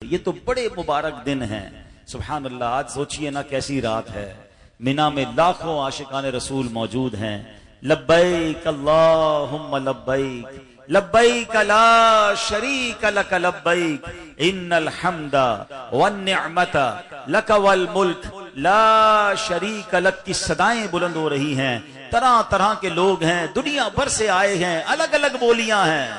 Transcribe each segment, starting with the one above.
ये तो बड़े मुबारक दिन हैं। सुभान अल्लाह, आज सोचिए ना कैसी रात है। मिना में लाखों आशिकान रसूल मौजूद हैं। लब्बैक अल्लाहुम्मा लब्बैक लब्बैक ला शरीक लक लब्बैक इन्नल हम्दा वन निअमता लक वल मुल्क ला शरीक लक की सदाएं बुलंद हो रही हैं। तरह तरह के लोग हैं, दुनिया भर से आए हैं, अलग अलग बोलियां हैं,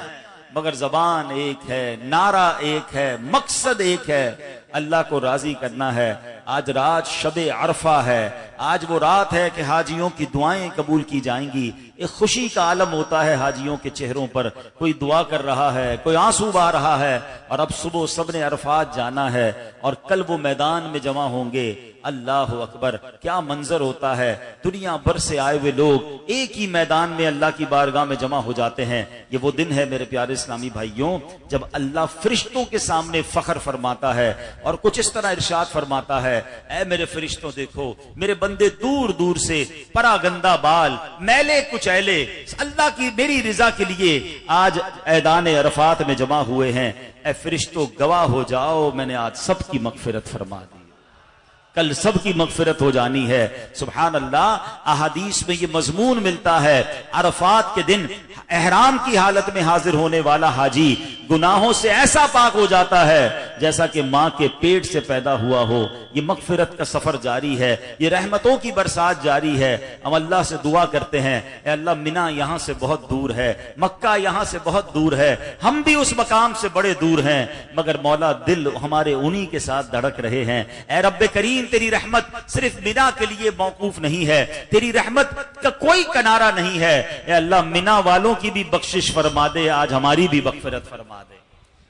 मगर जबान एक है, नारा एक है, मकसद एक है, अल्लाह को राजी करना है। आज रात शबे अरफा है, आज वो रात है कि हाजियों की दुआएं कबूल की जाएंगी। एक खुशी का आलम होता है हाजियों के चेहरों पर, कोई दुआ कर रहा है, कोई आंसू बहा रहा है। और अब सुबह सबने अरफात जाना है और कल वो मैदान में जमा होंगे। अल्लाह अकबर, क्या मंजर होता है। दुनिया भर से आए हुए लोग एक ही मैदान में अल्लाह की बारगाह में जमा हो जाते हैं। ये वो दिन है मेरे प्यारे इस्लामी भाइयों, जब अल्लाह फरिश्तों के सामने फख्र फरमाता है और कुछ इस तरह इरशाद फरमाता है, ऐ मेरे फरिश्तों देखो, मेरे बंदे दूर दूर से परागंदा बाल, मैले कुचैले, अल्लाह की मेरी रिजा के लिए आज ऐदान अरफात में जमा हुए हैं। ऐ फरिश्तों गवाह हो जाओ, मैंने आज सबकी मगफिरत फरमा दी, कल सबकी मगफिरत हो जानी है। सुभान अल्लाह, अहादीस में ये मजमून मिलता है, अरफात के दिन एहराम की हालत में हाजिर होने वाला हाजी गुनाहों से ऐसा पाक हो जाता है जैसा कि मां के पेट से पैदा हुआ हो। ये मगफिरत का सफर जारी है, ये रहमतों की बरसात जारी है। हम अल्लाह से दुआ करते हैं, ए अल्लाह, मिना यहां से बहुत दूर है, मक्का यहां से बहुत दूर है, हम भी उस मकाम से बड़े दूर हैं, मगर मौला दिल हमारे उन्हीं के साथ धड़क रहे हैं। ए रब्बे करीम, तेरी रहमत सिर्फ मिना के लिए मौकूफ नहीं है, तेरी रहमत का कोई किनारा नहीं है। ए अल्लाह, मिना वालों की भी बख्शिश फरमा दे, आज हमारी भी मगफिरत फरमा दे।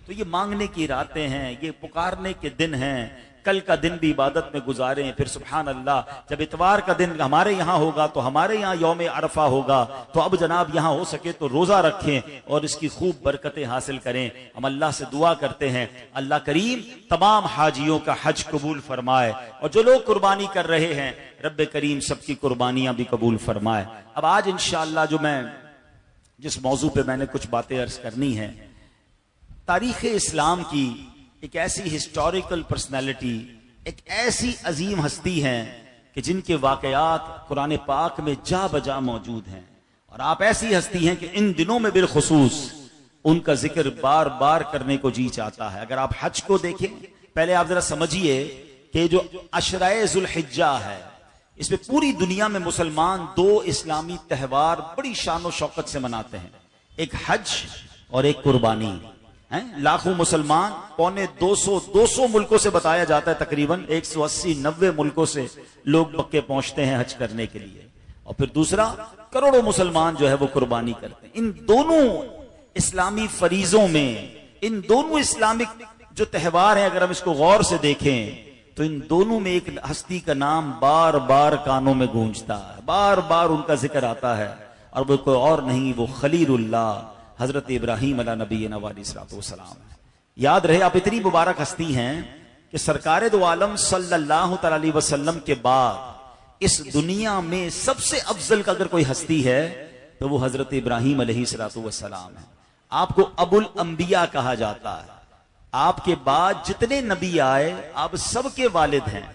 तो ये मांगने की रातें हैं, ये पुकारने के दिन हैं। कल का दिन भी इबादत में गुजारें, फिर सुभान अल्लाह, जब इतवार का दिन हमारे यहाँ होगा तो हमारे यहाँ यौम अरफा होगा, तो अब जनाब यहाँ हो सके तो रोजा रखें और इसकी खूब बरकतें हासिल करें। हम अल्लाह से दुआ करते हैं, अल्लाह करीम तमाम हाजियों का हज कबूल फरमाए, और जो लोग कुर्बानी कर रहे हैं रब्बे करीम सबकी कुर्बानियां भी कबूल फरमाए। अब आज इंशाअल्लाह जो मैं जिस मौजू पे मैंने कुछ बातें अर्ज करनी है, तारीख इस्लाम की एक ऐसी हिस्टोरिकल पर्सनैलिटी, एक ऐसी अजीम हस्ती है कि जिनके वाकयात कुरान पाक में जा बजा मौजूद हैं, और आप ऐसी हस्ती हैं कि इन दिनों में बिलखुसूस उनका जिक्र बार बार करने को जी चाहता है। अगर आप हज को देखें, पहले आप जरा समझिए कि जो अशराए जुल्हिज्जा है, इसमें पूरी दुनिया में मुसलमान दो इस्लामी त्यौहार बड़ी शान शौकत से मनाते हैं, एक हज और एक कुर्बानी हैं। लाखों मुसलमान, पौने 200 मुल्कों से बताया जाता है, तकरीबन 180-90 मुल्कों से लोग मक्के पहुंचते हैं हज करने के लिए, और फिर दूसरा करोड़ों मुसलमान जो है वो कुर्बानी करते हैं। इन दोनों इस्लामी फरीजों में, इन दोनों इस्लामिक जो त्यौहार हैं, अगर हम इसको गौर से देखें तो इन दोनों में एक हस्ती का नाम बार बार कानों में गूंजता है, बार बार उनका जिक्र आता है, और वो कोई और नहीं, वो खलीलुल्लाह हजरत इब्राहिम अला नबी सलाम। याद रहे, आप इतनी मुबारक हस्ती हैं कि सरकार दो आलम सल्लल्लाहु अलैहि वसल्लम के बाद इस दुनिया में सबसे अफजल का अगर कोई हस्ती है तो वो हजरत इब्राहिम अलैहिस्सलाम है। आपको अबुल अंबिया कहा जाता है। आपके बाद जितने नबी आए आप सबके वालिद हैं।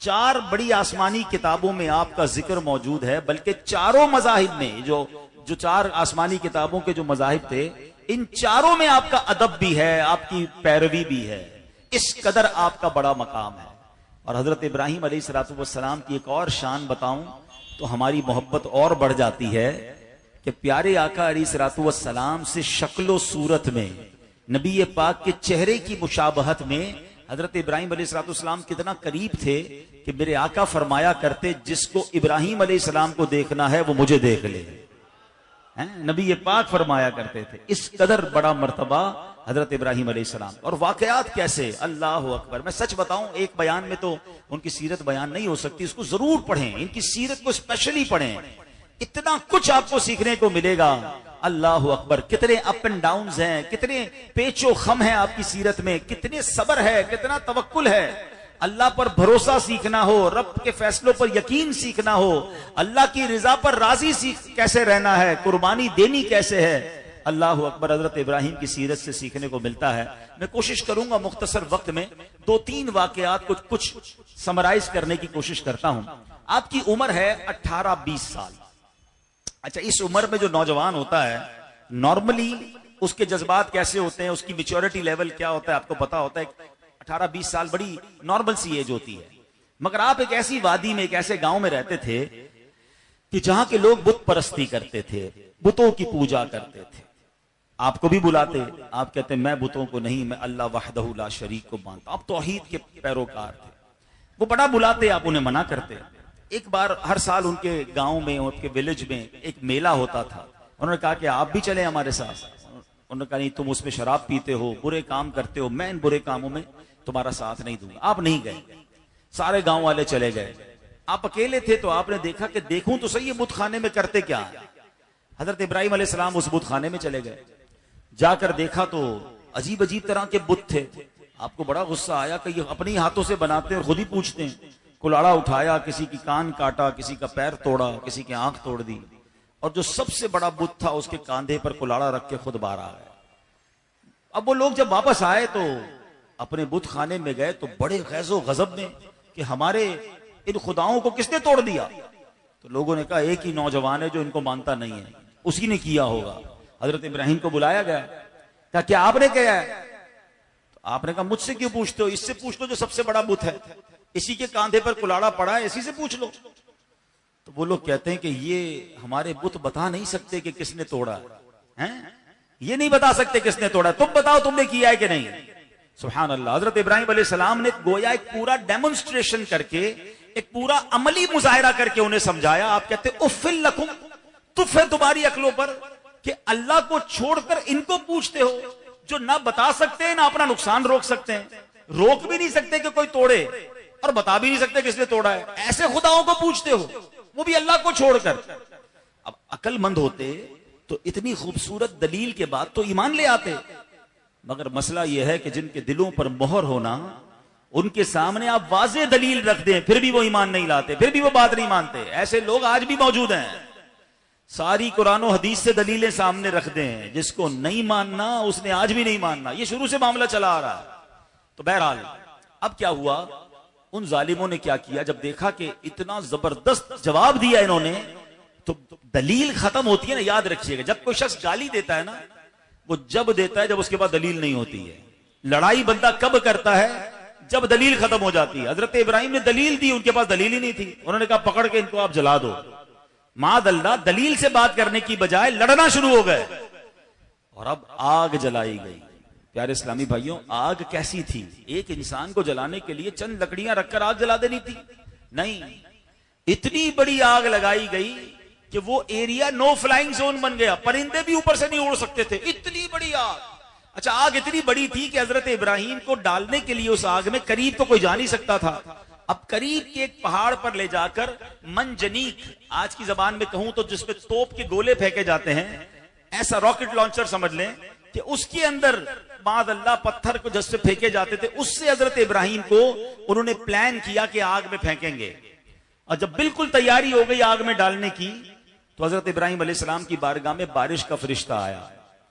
4 बड़ी आसमानी किताबों में आपका जिक्र मौजूद है, बल्कि चारों मजाहिब में जो 4 आसमानी किताबों के जो मजाहिब थे, इन चारों में आपका अदब भी है, आपकी पैरवी भी है। इस कदर आपका बड़ा मकाम है। और हजरत इब्राहिम अलैहिस्सलाम की एक और शान बताऊं तो हमारी मोहब्बत और बढ़ जाती है कि प्यारे आका अलैहिस्सलाम से शक्लो सूरत में, नबी पाक के चेहरे की मुशाबहत में हजरत इब्राहिम अलैहिस्सलाम कितना करीब थे कि मेरे आका फरमाया करते, जिसको इब्राहिम अलैहिस्सलाम को देखना है वो मुझे देख ले। नबी पाक फरमाया करते थे। इस कदर बड़ा मर्तबा हजरत इब्राहिम अलैहिस्सलाम। और वाकयात कैसे, अल्लाह अकबर। मैं सच बताऊं, एक बयान में तो उनकी सीरत बयान नहीं हो सकती, इसको जरूर पढ़ें, इनकी सीरत को स्पेशली पढ़ें, इतना कुछ आपको सीखने को मिलेगा। अल्लाह अकबर, कितने अप एंड डाउन हैं, कितने पेचो खम है आपकी सीरत में, कितने सब्र है, कितना तवक्कुल है। अल्लाह पर भरोसा सीखना हो, रब के फैसलों पर यकीन सीखना हो, अल्लाह की रिजा पर राजी सीख कैसे रहना है, कुर्बानी देनी कैसे है। अल्लाह अकबर, हजरत इब्राहिम की सीरत से सीखने को मिलता है। मैं कोशिश करूंगा मुख्तसर वक्त में 2-3 वाकयात को कुछ समराइज करने की कोशिश करता हूं। आपकी उम्र है 18-20 साल। अच्छा, इस उम्र में जो नौजवान होता है नॉर्मली उसके जज्बात कैसे होते हैं, उसकी मैच्योरिटी लेवल क्या होता है आपको पता होता है। 18-20 साल बड़ी नॉर्मल सी एज होती है। मगर आप एक ऐसी वादी में, एक ऐसे गांव में रहते थे कि जहां के लोग बुत परस्ती करते थे, बुतों की पूजा करते थे। आपको भी बुलाते, आप कहते मैं बुतों को नहीं, मैं अल्लाह वहदहू ला शरीक को मानता। आप तौहीद के पैरोकार थे। वो बड़ा बुलाते, आप उन्हें मना करते। एक बार हर साल उनके गांव में, उनके विलेज में एक मेला होता था। उन्होंने कहा कि आप भी चले हमारे साथ। उन्होंने कहा नहीं, तुम उसमें शराब पीते हो, बुरे काम करते हो, मैं इन बुरे कामों में तुम्हारा साथ नहीं दूंगा। आप नहीं गए, सारे गांव वाले चले गए। आप अकेले थे तो आपने देखा कि देखूं तो सही, बुत खाने में करते क्या है। हजरत इब्राहिम अलैहिस्सलाम उस बुत खाने में चले गए। जाकर देखा तो अजीब अजीब तरह के बुत थे। आपको बड़ा गुस्सा आया कि ये अपने हाथों से बनाते हैं और खुद ही पूछते हैं। कुल्हाड़ा उठाया, किसी की कान काटा, किसी का पैर तोड़ा, किसी की आंख तोड़ दी, और जो सबसे बड़ा बुत था उसके कांधे पर कुल्हाड़ा रख के खुद बाहर आ गए। अब वो लोग जब वापस आए तो अपने बुत खाने में गए तो बड़े गैज़ो गजब में कि हमारे इन खुदाओं को किसने तोड़ दिया। तो लोगों ने कहा एक ही नौजवान है जो इनको मानता नहीं है, उसी ने किया होगा। हजरत इब्राहिम को बुलाया गया, कहा क्या आपने किया है? तो आपने कहा मुझसे क्यों पूछते हो, इससे पूछ लो जो सबसे बड़ा बुत है, इसी के कांधे पर कुल्हाड़ा पड़ा है, इसी से पूछ लो। तो वो लोग कहते हैं कि ये हमारे बुत बता नहीं सकते कि किसने तोड़ा है, ये नहीं बता सकते किसने तोड़ा, तुम बताओ तुमने किया है कि नहीं। सुभान अल्लाह। हजरत इब्राहिम अलैहिस्सलाम ने गोया एक पूरा डेमोन्स्ट्रेशन करके, एक पूरा अमली मुजाहिरा करके उन्हें समझाया। आप कहते उफ़्फ़िल लकुम, तुफ़ है तुम्हारी अक्लों पर कि अल्लाह को छोड़कर इनको पूछते हो जो ना बता सकते हैं ना अपना नुकसान रोक सकते हैं, रोक भी नहीं सकते कि कोई तोड़े और बता भी नहीं सकते किसने तोड़ा है। ऐसे खुदाओं को पूछते हो, वो भी अल्लाह को छोड़कर। अब अक्लमंद होते तो इतनी खूबसूरत दलील के बाद तो ईमान ले आते। मगर मसला यह है कि जिनके दिलों पर मोहर होना, उनके सामने आप वाज़े दलील रख दें फिर भी वो ईमान नहीं लाते, फिर भी वो बात नहीं मानते। ऐसे लोग आज भी मौजूद हैं। सारी कुरान और हदीस से दलीलें सामने रख दें, जिसको नहीं मानना उसने आज भी नहीं मानना। ये शुरू से मामला चला आ रहा है। तो बहरहाल अब क्या हुआ, उन जालिमों ने क्या किया, जब देखा कि इतना जबरदस्त जवाब दिया इन्होंने, तो दलील खत्म होती है ना। याद रखिएगा, जब कोई शख्स गाली देता है ना, वो जब देता है जब उसके पास दलील नहीं होती है। लड़ाई बंदा कब करता है, जब दलील खत्म हो जाती है। हजरत इब्राहिम ने दलील दी, उनके पास दलील ही नहीं थी। उन्होंने कहा पकड़ के इनको आप जला दो। मादअल्लाह, दलील से बात करने की बजाय लड़ना शुरू हो गए और अब आग जलाई गई। प्यारे इस्लामी भाइयों, आग कैसी थी? एक इंसान को जलाने के लिए चंद लकड़ियां रखकर आग जला देनी थी? नहीं, इतनी बड़ी आग लगाई गई कि वो एरिया नो फ्लाइंग जोन बन गया। परिंदे भी ऊपर से नहीं उड़ सकते थे, इतनी बड़ी आग। अच्छा, आग इतनी बड़ी थी कि हजरत इब्राहिम को डालने के लिए उस आग में करीब तो कोई जा नहीं सकता था। अब करीब के एक पहाड़ पर ले जाकर मंजनीक, आज की जबान में कहूं तो जिसपे तोप के गोले फेंके जाते हैं, ऐसा रॉकेट लॉन्चर समझ लें कि उसके अंदर मादअल्लाह पत्थर को जिससे फेंके जाते थे, उससे हजरत इब्राहिम को उन्होंने प्लान किया कि आग में फेंकेंगे। और जब बिल्कुल तैयारी हो गई आग में डालने की, तो हजरत इब्राहिम अलैहिस्सलाम की बारगाह में बारिश का फरिश्ता आया।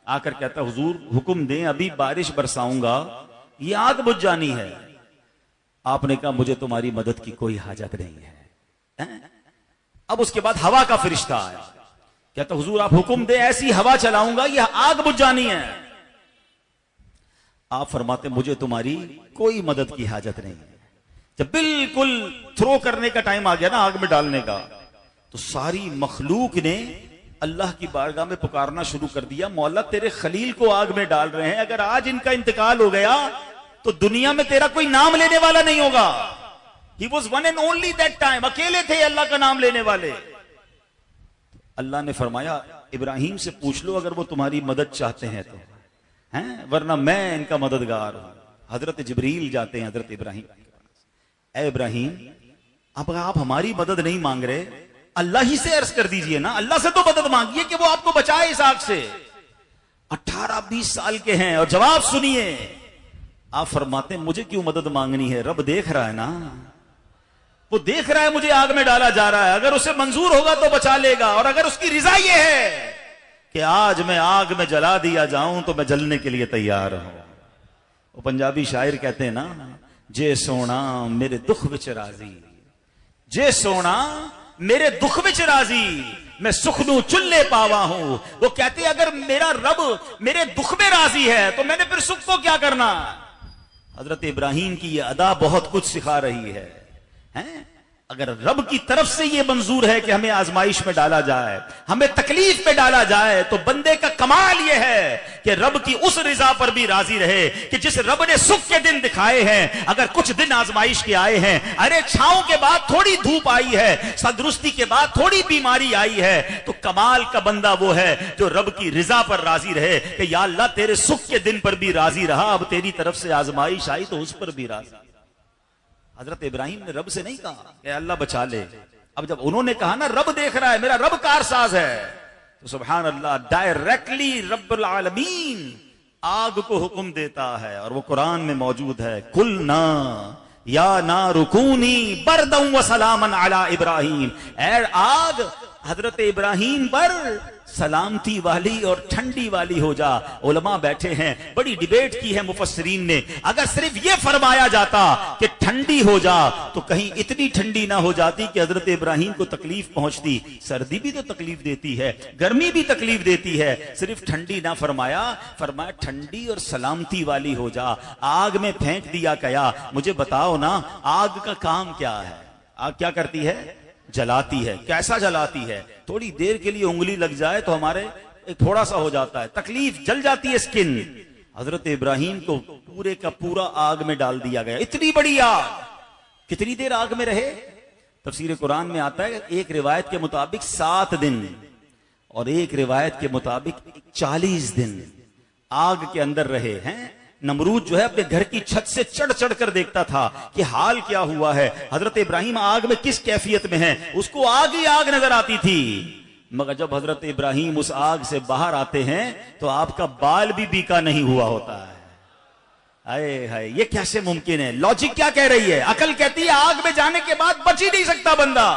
आकर कहता हुजूर हुक्म दें, अभी बारिश बरसाऊंगा, ये आग बुझ जानी है। आपने कहा मुझे तुम्हारी मदद की कोई हाजत नहीं है। अब उसके बाद हवा का फरिश्ता आया, कहता हुजूर आप हुक्म दें, ऐसी हवा चलाऊंगा यह आग बुझ जानी है। आप फरमाते मुझे तुम्हारी कोई मदद की हाजत नहीं है। जब बिल्कुल थ्रो करने का टाइम आ गया ना, आग में डालने का, तो सारी मखलूक ने अल्लाह की बारगाह में पुकारना शुरू कर दिया, मौला तेरे खलील को आग में डाल रहे हैं, अगर आज इनका इंतकाल हो गया तो दुनिया में तेरा कोई नाम लेने वाला नहीं होगा। He was one and only that time, अकेले थे अल्लाह का नाम लेने वाले। अल्लाह ने फरमाया इब्राहिम से पूछ लो अगर वो तुम्हारी मदद चाहते हैं तो, हैं, वरना मैं इनका मददगार हूं। हजरत जिब्रील जाते हैं हजरत इब्राहिम, ए इब्राहिम अब आप हमारी मदद नहीं मांग रहे, अल्लाह ही से अर्ज कर दीजिए ना, अल्लाह से तो मदद मांगिए कि वो आपको बचाए इस आग से। 18-20 साल के हैं और जवाब सुनिए। आप फरमाते हैं मुझे क्यों मदद मांगनी है, रब देख रहा है ना, वो देख रहा है मुझे आग में डाला जा रहा है, अगर उसे मंजूर होगा तो बचा लेगा, और अगर उसकी रिजा ये है कि आज मैं आग में जला दिया जाऊं तो मैं जलने के लिए तैयार हूं। वो पंजाबी शायर कहते हैं ना, जे सोना मेरे दुख विच राजी, जे सोना मेरे दुख विच राजी, मैं सुख नू चुल्ले पावा हूं। वो कहते अगर मेरा रब मेरे दुख में राजी है तो मैंने फिर सुख को क्या करना। हजरत इब्राहिम की ये अदा बहुत कुछ सिखा रही है, हैं? अगर रब की तरफ से ये मंजूर है कि हमें आजमाइश में डाला जाए, हमें तकलीफ में डाला जाए, तो बंदे का कमाल ये है कि रब की उस रिजा पर भी राजी रहे कि जिस रब ने सुख के दिन दिखाए हैं, अगर कुछ दिन आजमाइश के आए हैं, अरे छांव के बाद थोड़ी धूप आई है, तंदुरुस्ती के बाद थोड़ी बीमारी आई है, तो कमाल का बंदा वो है जो रब की रिजा पर राजी रहे कि या अल्लाह तेरे सुख के दिन पर भी राजी रहा, अब तेरी तरफ से आजमाइश आई तो उस पर भी राजी। हजरत इब्राहिम ने रब से नहीं कहा कि अल्लाह बचा ले। अब जब उन्होंने कहा ना रब देख रहा है, मेरा रब कारसाज है, तो सुभान अल्लाह, डायरेक्टली रब्बुल आलमीन आग को हुक्म देता है और वो कुरान में मौजूद है, कुल ना या ना रुकूनी बरदम व सलामन अला इब्राहिम। ऐ आग हजरत इब्राहिम पर सलामती वाली और ठंडी वाली हो जा। उलमा बैठे हैं, बड़ी डिबेट की है मुफस्सिरीन ने। अगर सिर्फ ये फरमाया जाता कि ठंडी हो जा तो कहीं इतनी ठंडी ना हो जाती कि हजरत इब्राहिम को तकलीफ पहुंचती। सर्दी भी तो तकलीफ देती है, गर्मी भी तकलीफ देती है, सिर्फ ठंडी ना फरमाया, फरमाया ठंडी और सलामती वाली हो जा। आग में फेंक दिया गया। मुझे बताओ ना, आग का काम क्या है? आग क्या करती है? जलाती है। कैसा जलाती है? थोड़ी देर के लिए उंगली लग जाए तो हमारे एक थोड़ा सा हो जाता है, तकलीफ, जल जाती है स्किन। हजरत इब्राहिम को पूरे का पूरा आग में डाल दिया गया। इतनी बड़ी आग, कितनी देर आग में रहे? तफसीर कुरान में आता है एक रिवायत के मुताबिक 7 दिन और एक रिवायत के मुताबिक 40 दिन आग के अंदर रहे हैं। नमरूद जो है अपने घर की छत से चढ़ चढ़ कर देखता था कि हाल क्या हुआ है, हजरत इब्राहिम आग में किस कैफियत में है। उसको आग ही आग नजर आती थी। मगर जब हजरत इब्राहिम उस आग से बाहर आते हैं तो आपका बाल भी बीका नहीं हुआ होता है। आए हाय, ये कैसे मुमकिन है? लॉजिक क्या कह रही है? अकल कहती है आग में जाने के बाद बच ही नहीं सकता बंदा।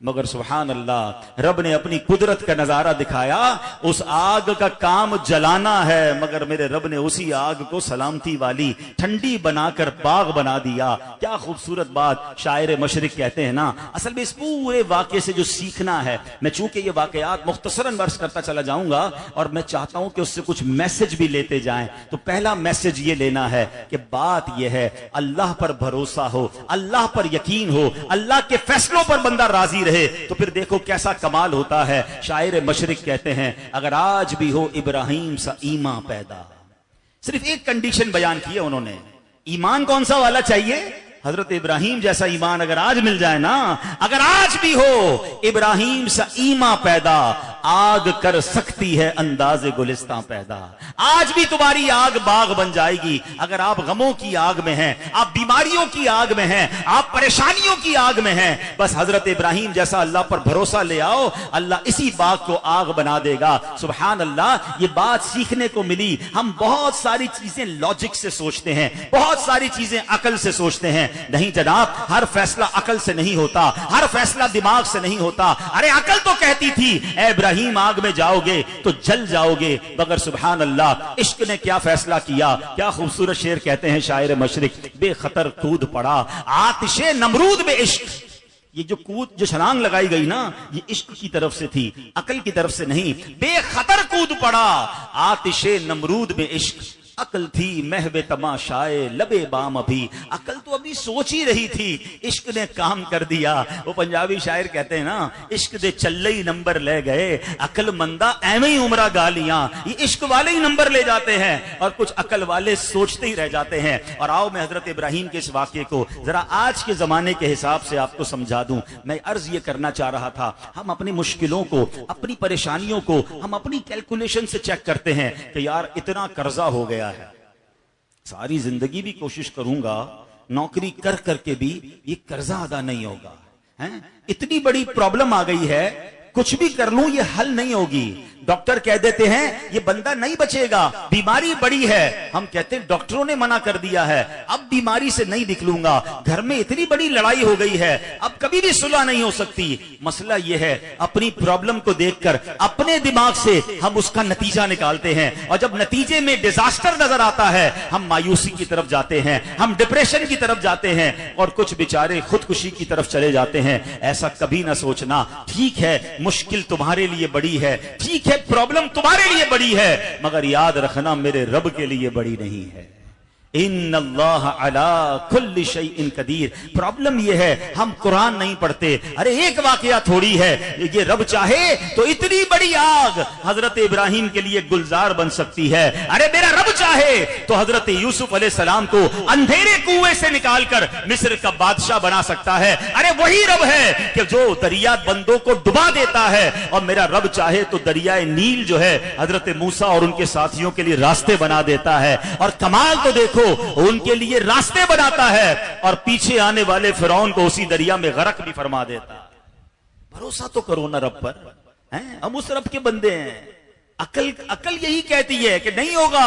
मगर सुभान अल्लाह, रब ने अपनी कुदरत का नजारा दिखाया। उस आग का काम जलाना है, मगर मेरे रब ने उसी आग को सलामती वाली ठंडी बनाकर बाग बना दिया। क्या खूबसूरत बात। शायर मशरिक कहते हैं ना, असल में इस पूरे वाक़े से जो सीखना है, मैं चूंकि ये वाकयात मुख्तसरन वर्ष करता चला जाऊंगा और मैं चाहता हूं कि उससे कुछ मैसेज भी लेते जाएं। तो पहला मैसेज ये लेना है कि बात यह है, अल्लाह पर भरोसा हो, अल्लाह पर यकीन हो, अल्लाह के फैसलों पर बंदा राजी तो फिर देखो कैसा कमाल होता है। शायर मशरिक कहते हैं, अगर आज भी हो इब्राहिम सा ईमान पैदा। सिर्फ एक कंडीशन बयान की है उन्होंने। ईमान कौन सा वाला चाहिए? हजरत इब्राहिम जैसा ईमान अगर आज मिल जाए ना, अगर आज भी हो इब्राहिम सा ईमान पैदा, आग कर सकती है अंदाज़े गुलिस्तां पैदा। आज भी तुम्हारी आग बाग बन जाएगी। अगर आप गमों की आग में हैं, आप बीमारियों की आग में हैं, आप परेशानियों की आग में हैं, बस हजरत इब्राहिम जैसा अल्लाह पर भरोसा ले आओ, अल्लाह इसी बाग को आग बना देगा। सुभान अल्लाह, ये बात सीखने को मिली। हम बहुत सारी चीजें लॉजिक से सोचते हैं, बहुत सारी चीजें अकल से सोचते हैं। नहीं जनाब, हर फैसला अकल से नहीं होता, हर फैसला दिमाग से नहीं होता। अरे अकल तो कहती थी इब्राहिम आग में जाओगे तो जल जाओगे, मगर सुभान अल्लाह, इश्क ने क्या फैसला किया। क्या खूबसूरत शेर कहते हैं शायर मशरिक, बेखतर कूद पड़ा आतिशे नमरूद में इश्क। ये जो छलांग लगाई गई ना, ये इश्क की तरफ से थी, अकल की तरफ से नहीं। बेखतर कूद पड़ा आतिशे नमरूद में इश्क। अकल थी महवे तमाशाए लबे बाम, अभी अकल तो अभी सोच ही रही थी, इश्क ने काम कर दिया। वो पंजाबी शायर कहते हैं ना, इश्क दे चल्ले ही नंबर ले गए, अकल मंदा एवं ही उमरा गालियां। ये इश्क वाले ही नंबर ले जाते हैं और कुछ अकल वाले सोचते ही रह जाते हैं। और आओ मैं हजरत इब्राहिम के इस वाक्य को जरा आज के जमाने के हिसाब से आपको समझा दूं। मैं अर्ज ये करना चाह रहा था, हम अपनी मुश्किलों को, अपनी परेशानियों को हम अपनी कैलकुलेशन से चेक करते हैं कि यार इतना कर्जा हो गया है, सारी जिंदगी भी कोशिश करूंगा, नौकरी कर करके भी ये कर्जा अदा नहीं होगा, हैं? इतनी बड़ी प्रॉब्लम आ गई है कुछ भी कर लूं ये हल नहीं होगी। डॉक्टर कह देते हैं ये बंदा नहीं बचेगा, बीमारी बड़ी है। हम कहते हैं डॉक्टरों ने मना कर दिया है, अब बीमारी से नहीं निकलूंगा, घर में इतनी बड़ी लड़ाई हो गई है, अब कभी भी सुलह नहीं हो सकती। मसला यह है अपनी प्रॉब्लम को देखकर अपने दिमाग से हम उसका नतीजा निकालते हैं, और जब नतीजे में डिजास्टर नजर आता है हम मायूसी की तरफ जाते हैं, हम डिप्रेशन की तरफ जाते हैं, और कुछ बेचारे खुदकुशी की तरफ चले जाते हैं। ऐसा कभी ना सोचना। ठीक है मुश्किल तुम्हारे लिए बड़ी है, ठीक है प्रॉब्लम तुम्हारे लिए बड़ी है, मगर याद रखना मेरे रब के लिए बड़ी नहीं है। इन्नल्लाह अला कुल्ली शैइन कदीर। प्रॉब्लम यह है हम कुरान नहीं पढ़ते। अरे एक वाकया थोड़ी है, ये रब चाहे तो इतनी बड़ी आग हजरत इब्राहिम के लिए गुलजार बन सकती है। अरे मेरा रब चाहे तो हजरत यूसुफ अलैहिस्सलाम को अंधेरे कुएं से निकालकर मिस्र का बादशाह बना सकता है। अरे वही रब है कि जो दरिया बंदों को डुबा देता है, और मेरा रब चाहे तो दरियाए नील जो है हजरत मूसा और उनके साथियों के लिए रास्ते बना देता है। और कमाल तो देखो उनके लिए रास्ते बनाता है और पीछे आने वाले फिरौन को उसी दरिया में गरक भी फरमा देता। भरोसा तो करो ना रब पर, हैं? हम उस रब के बंदे हैं। अकल यही कहती है कि नहीं होगा,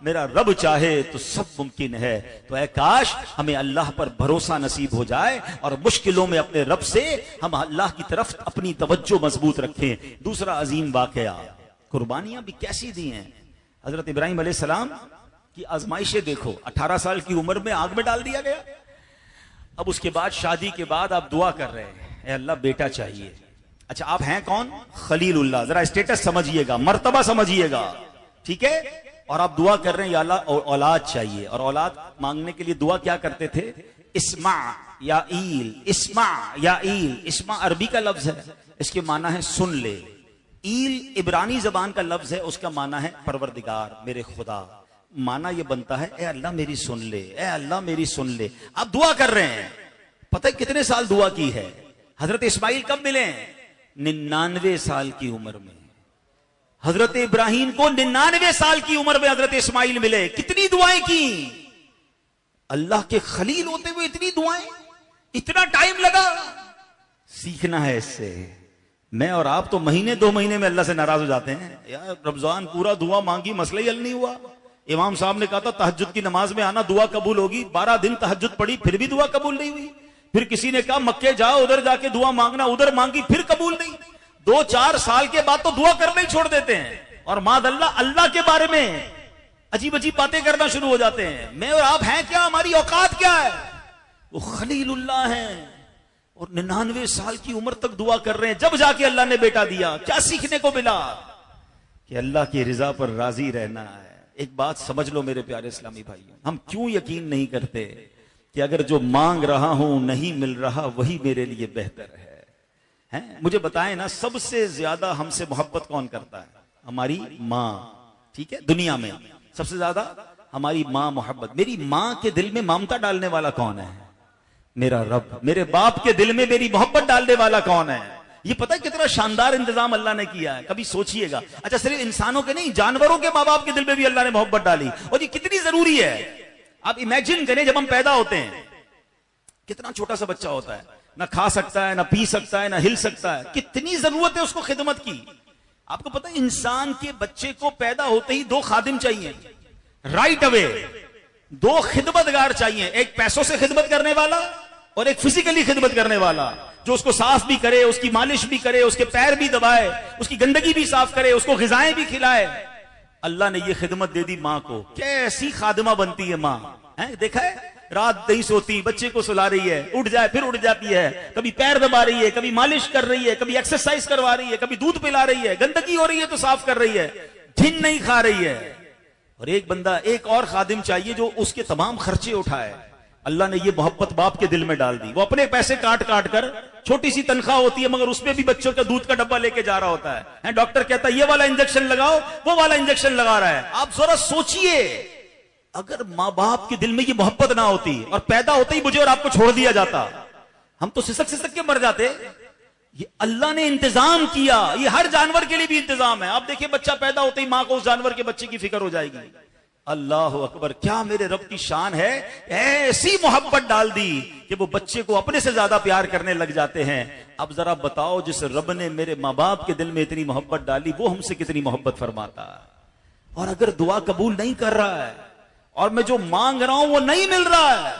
मेरा रब चाहे तो सब मुमकिन है। तो ऐ काश हमें अल्लाह पर भरोसा नसीब हो जाए और मुश्किलों में अपने रब से हम अल्लाह की तरफ अपनी तवज्जो मजबूत रखें। दूसरा अजीम वाकया, कुर्बानियां भी कैसी दी हैं। हजरत इब्राहिम अलैहिस्सलाम की आजमाइशें देखो, 18 साल की उम्र में आग में डाल दिया गया। अब उसके बाद शादी के बाद आप दुआ कर रहे हैं, ए अल्लाह बेटा चाहिए। अच्छा आप हैं कौन? खलीलुल्लाह। जरा स्टेटस समझिएगा, मर्तबा समझिएगा, ठीक है। और आप दुआ कर रहे हैं या अल्लाह औलाद चाहिए, और औलाद मांगने के लिए दुआ क्या करते थे? इस्मा या ईल, इस्मा या ईल। इस्मा अरबी का लफ्ज है, इसके माना है सुन ले। ईल इब्रानी जबान का लफ्ज है, उसका माना है परवरदिगार, मेरे खुदा। माना यह बनता है ए अल्लाह मेरी सुन ले, ए अल्लाह मेरी सुन ले। आप दुआ कर रहे हैं, पता है कितने साल दुआ की है? हजरत इस्माइल कब मिले? 99 साल की उम्र में। हजरत इब्राहिम को 99 साल की उम्र में हजरत इस्माइल मिले। कितनी दुआएं की, अल्लाह के खलील होते हुए इतनी दुआएं, इतना टाइम लगा। सीखना है इससे। मैं और आप तो महीने 2 महीने में अल्लाह से नाराज हो जाते हैं। यार रमजान पूरा दुआ मांगी, मसला ही हल नहीं हुआ। इमाम साहब ने कहा था तहज्जुद की नमाज में आना, दुआ कबूल होगी। 12 दिन तहज्जुद पड़ी, फिर भी दुआ कबूल नहीं हुई। फिर किसी ने कहा मक्के जाओ, उधर जाके दुआ मांगना, उधर मांगी, फिर कबूल नहीं। 2-4 साल के बाद तो दुआ करना ही छोड़ देते हैं, और मादअल्लाह अल्लाह के बारे में अजीब अजीब बातें करना शुरू हो जाते हैं। मैं और आप हैं क्या? हमारी औकात क्या है? वो खलीलुल्लाह हैं और 99 साल की उम्र तक दुआ कर रहे हैं। जब जाके अल्लाह ने बेटा दिया, क्या सीखने को मिला? कि अल्लाह की रिजा पर राजी रहना है। एक बात समझ लो मेरे प्यारे इस्लामी भाइयों, हम क्यों यकीन नहीं करते कि अगर जो मांग रहा हूं नहीं मिल रहा वही मेरे लिए बेहतर है? हैं? मुझे बताएं ना, सबसे ज्यादा हमसे मोहब्बत कौन करता है? हमारी माँ, ठीक है। दुनिया में सबसे ज्यादा हमारी माँ मोहब्बत। मेरी माँ के दिल में ममता डालने वाला कौन है? मेरा रब। मेरे बाप के दिल में मेरी मोहब्बत डालने वाला कौन है? ये पता है कितना शानदार इंतजाम अल्लाह ने किया है, कभी सोचिएगा। अच्छा सिर्फ इंसानों के नहीं, जानवरों के माँ बाप के दिल में भी अल्लाह ने मोहब्बत डाली, और ये कितनी जरूरी है। आप इमेजिन करें जब हम पैदा होते हैं, कितना छोटा सा बच्चा होता है, ना खा सकता है, ना पी सकता है, ना हिल सकता है, कितनी जरूरत है उसको खिदमत की। आपको पता है इंसान के बच्चे को पैदा होते ही 2 खादिम चाहिए, राइट अवे। 2 खिदमतगार चाहिए, एक पैसों से खिदमत करने वाला और एक फिजिकली खिदमत करने वाला, जो उसको साफ भी करे, उसकी मालिश भी करे, उसके पैर भी दबाए, उसकी गंदगी भी साफ करे, उसको ग़िज़ाएं भी खिलाए। अल्लाह ने ये खिदमत दे दी माँ को। कैसी खादिमा बनती है माँ, है? देखा है, रात नहीं सोती, बच्चे को सुला रही है, उठ जाए फिर उठ जाती है, कभी पैर दबा रही है, कभी मालिश कर रही है, कभी एक्सरसाइज करवा रही है, कभी दूध पिला रही है, गंदगी हो रही है तो साफ कर रही है, झिन नहीं खा रही है। और एक बंदा, एक और खादिम चाहिए जो उसके तमाम खर्चे उठाए। अल्लाह ने ये मोहब्बत बाप के दिल में डाल दी। वो अपने पैसे काट काट कर, छोटी सी तनख्वाह होती है मगर उसमें भी बच्चों का दूध का डब्बा लेके जा रहा होता है। डॉक्टर कहता है ये वाला इंजेक्शन लगाओ, वो वाला इंजेक्शन लगा रहा है। आप जरा सोचिए, अगर माँ बाप के दिल में ये मोहब्बत ना होती और पैदा होते ही मुझे और आपको छोड़ दिया जाता, हम तो सिसक सिसक के मर जाते। ये अल्लाह ने इंतजाम किया, ये हर जानवर के लिए भी इंतजाम है। आप देखिए बच्चा पैदा होते ही माँ को उस जानवर के बच्चे की फिक्र हो जाएगी। अल्लाह अकबर, क्या मेरे रब की शान है, ऐसी मोहब्बत डाल दी कि वो बच्चे को अपने से ज्यादा प्यार करने लग जाते हैं। अब जरा बताओ, जिस रब ने मेरे माँ बाप के दिल में इतनी मोहब्बत डाली, वो हमसे कितनी मोहब्बत फरमाता है। और अगर दुआ कबूल नहीं कर रहा है और मैं जो मांग रहा हूं वो नहीं मिल रहा है,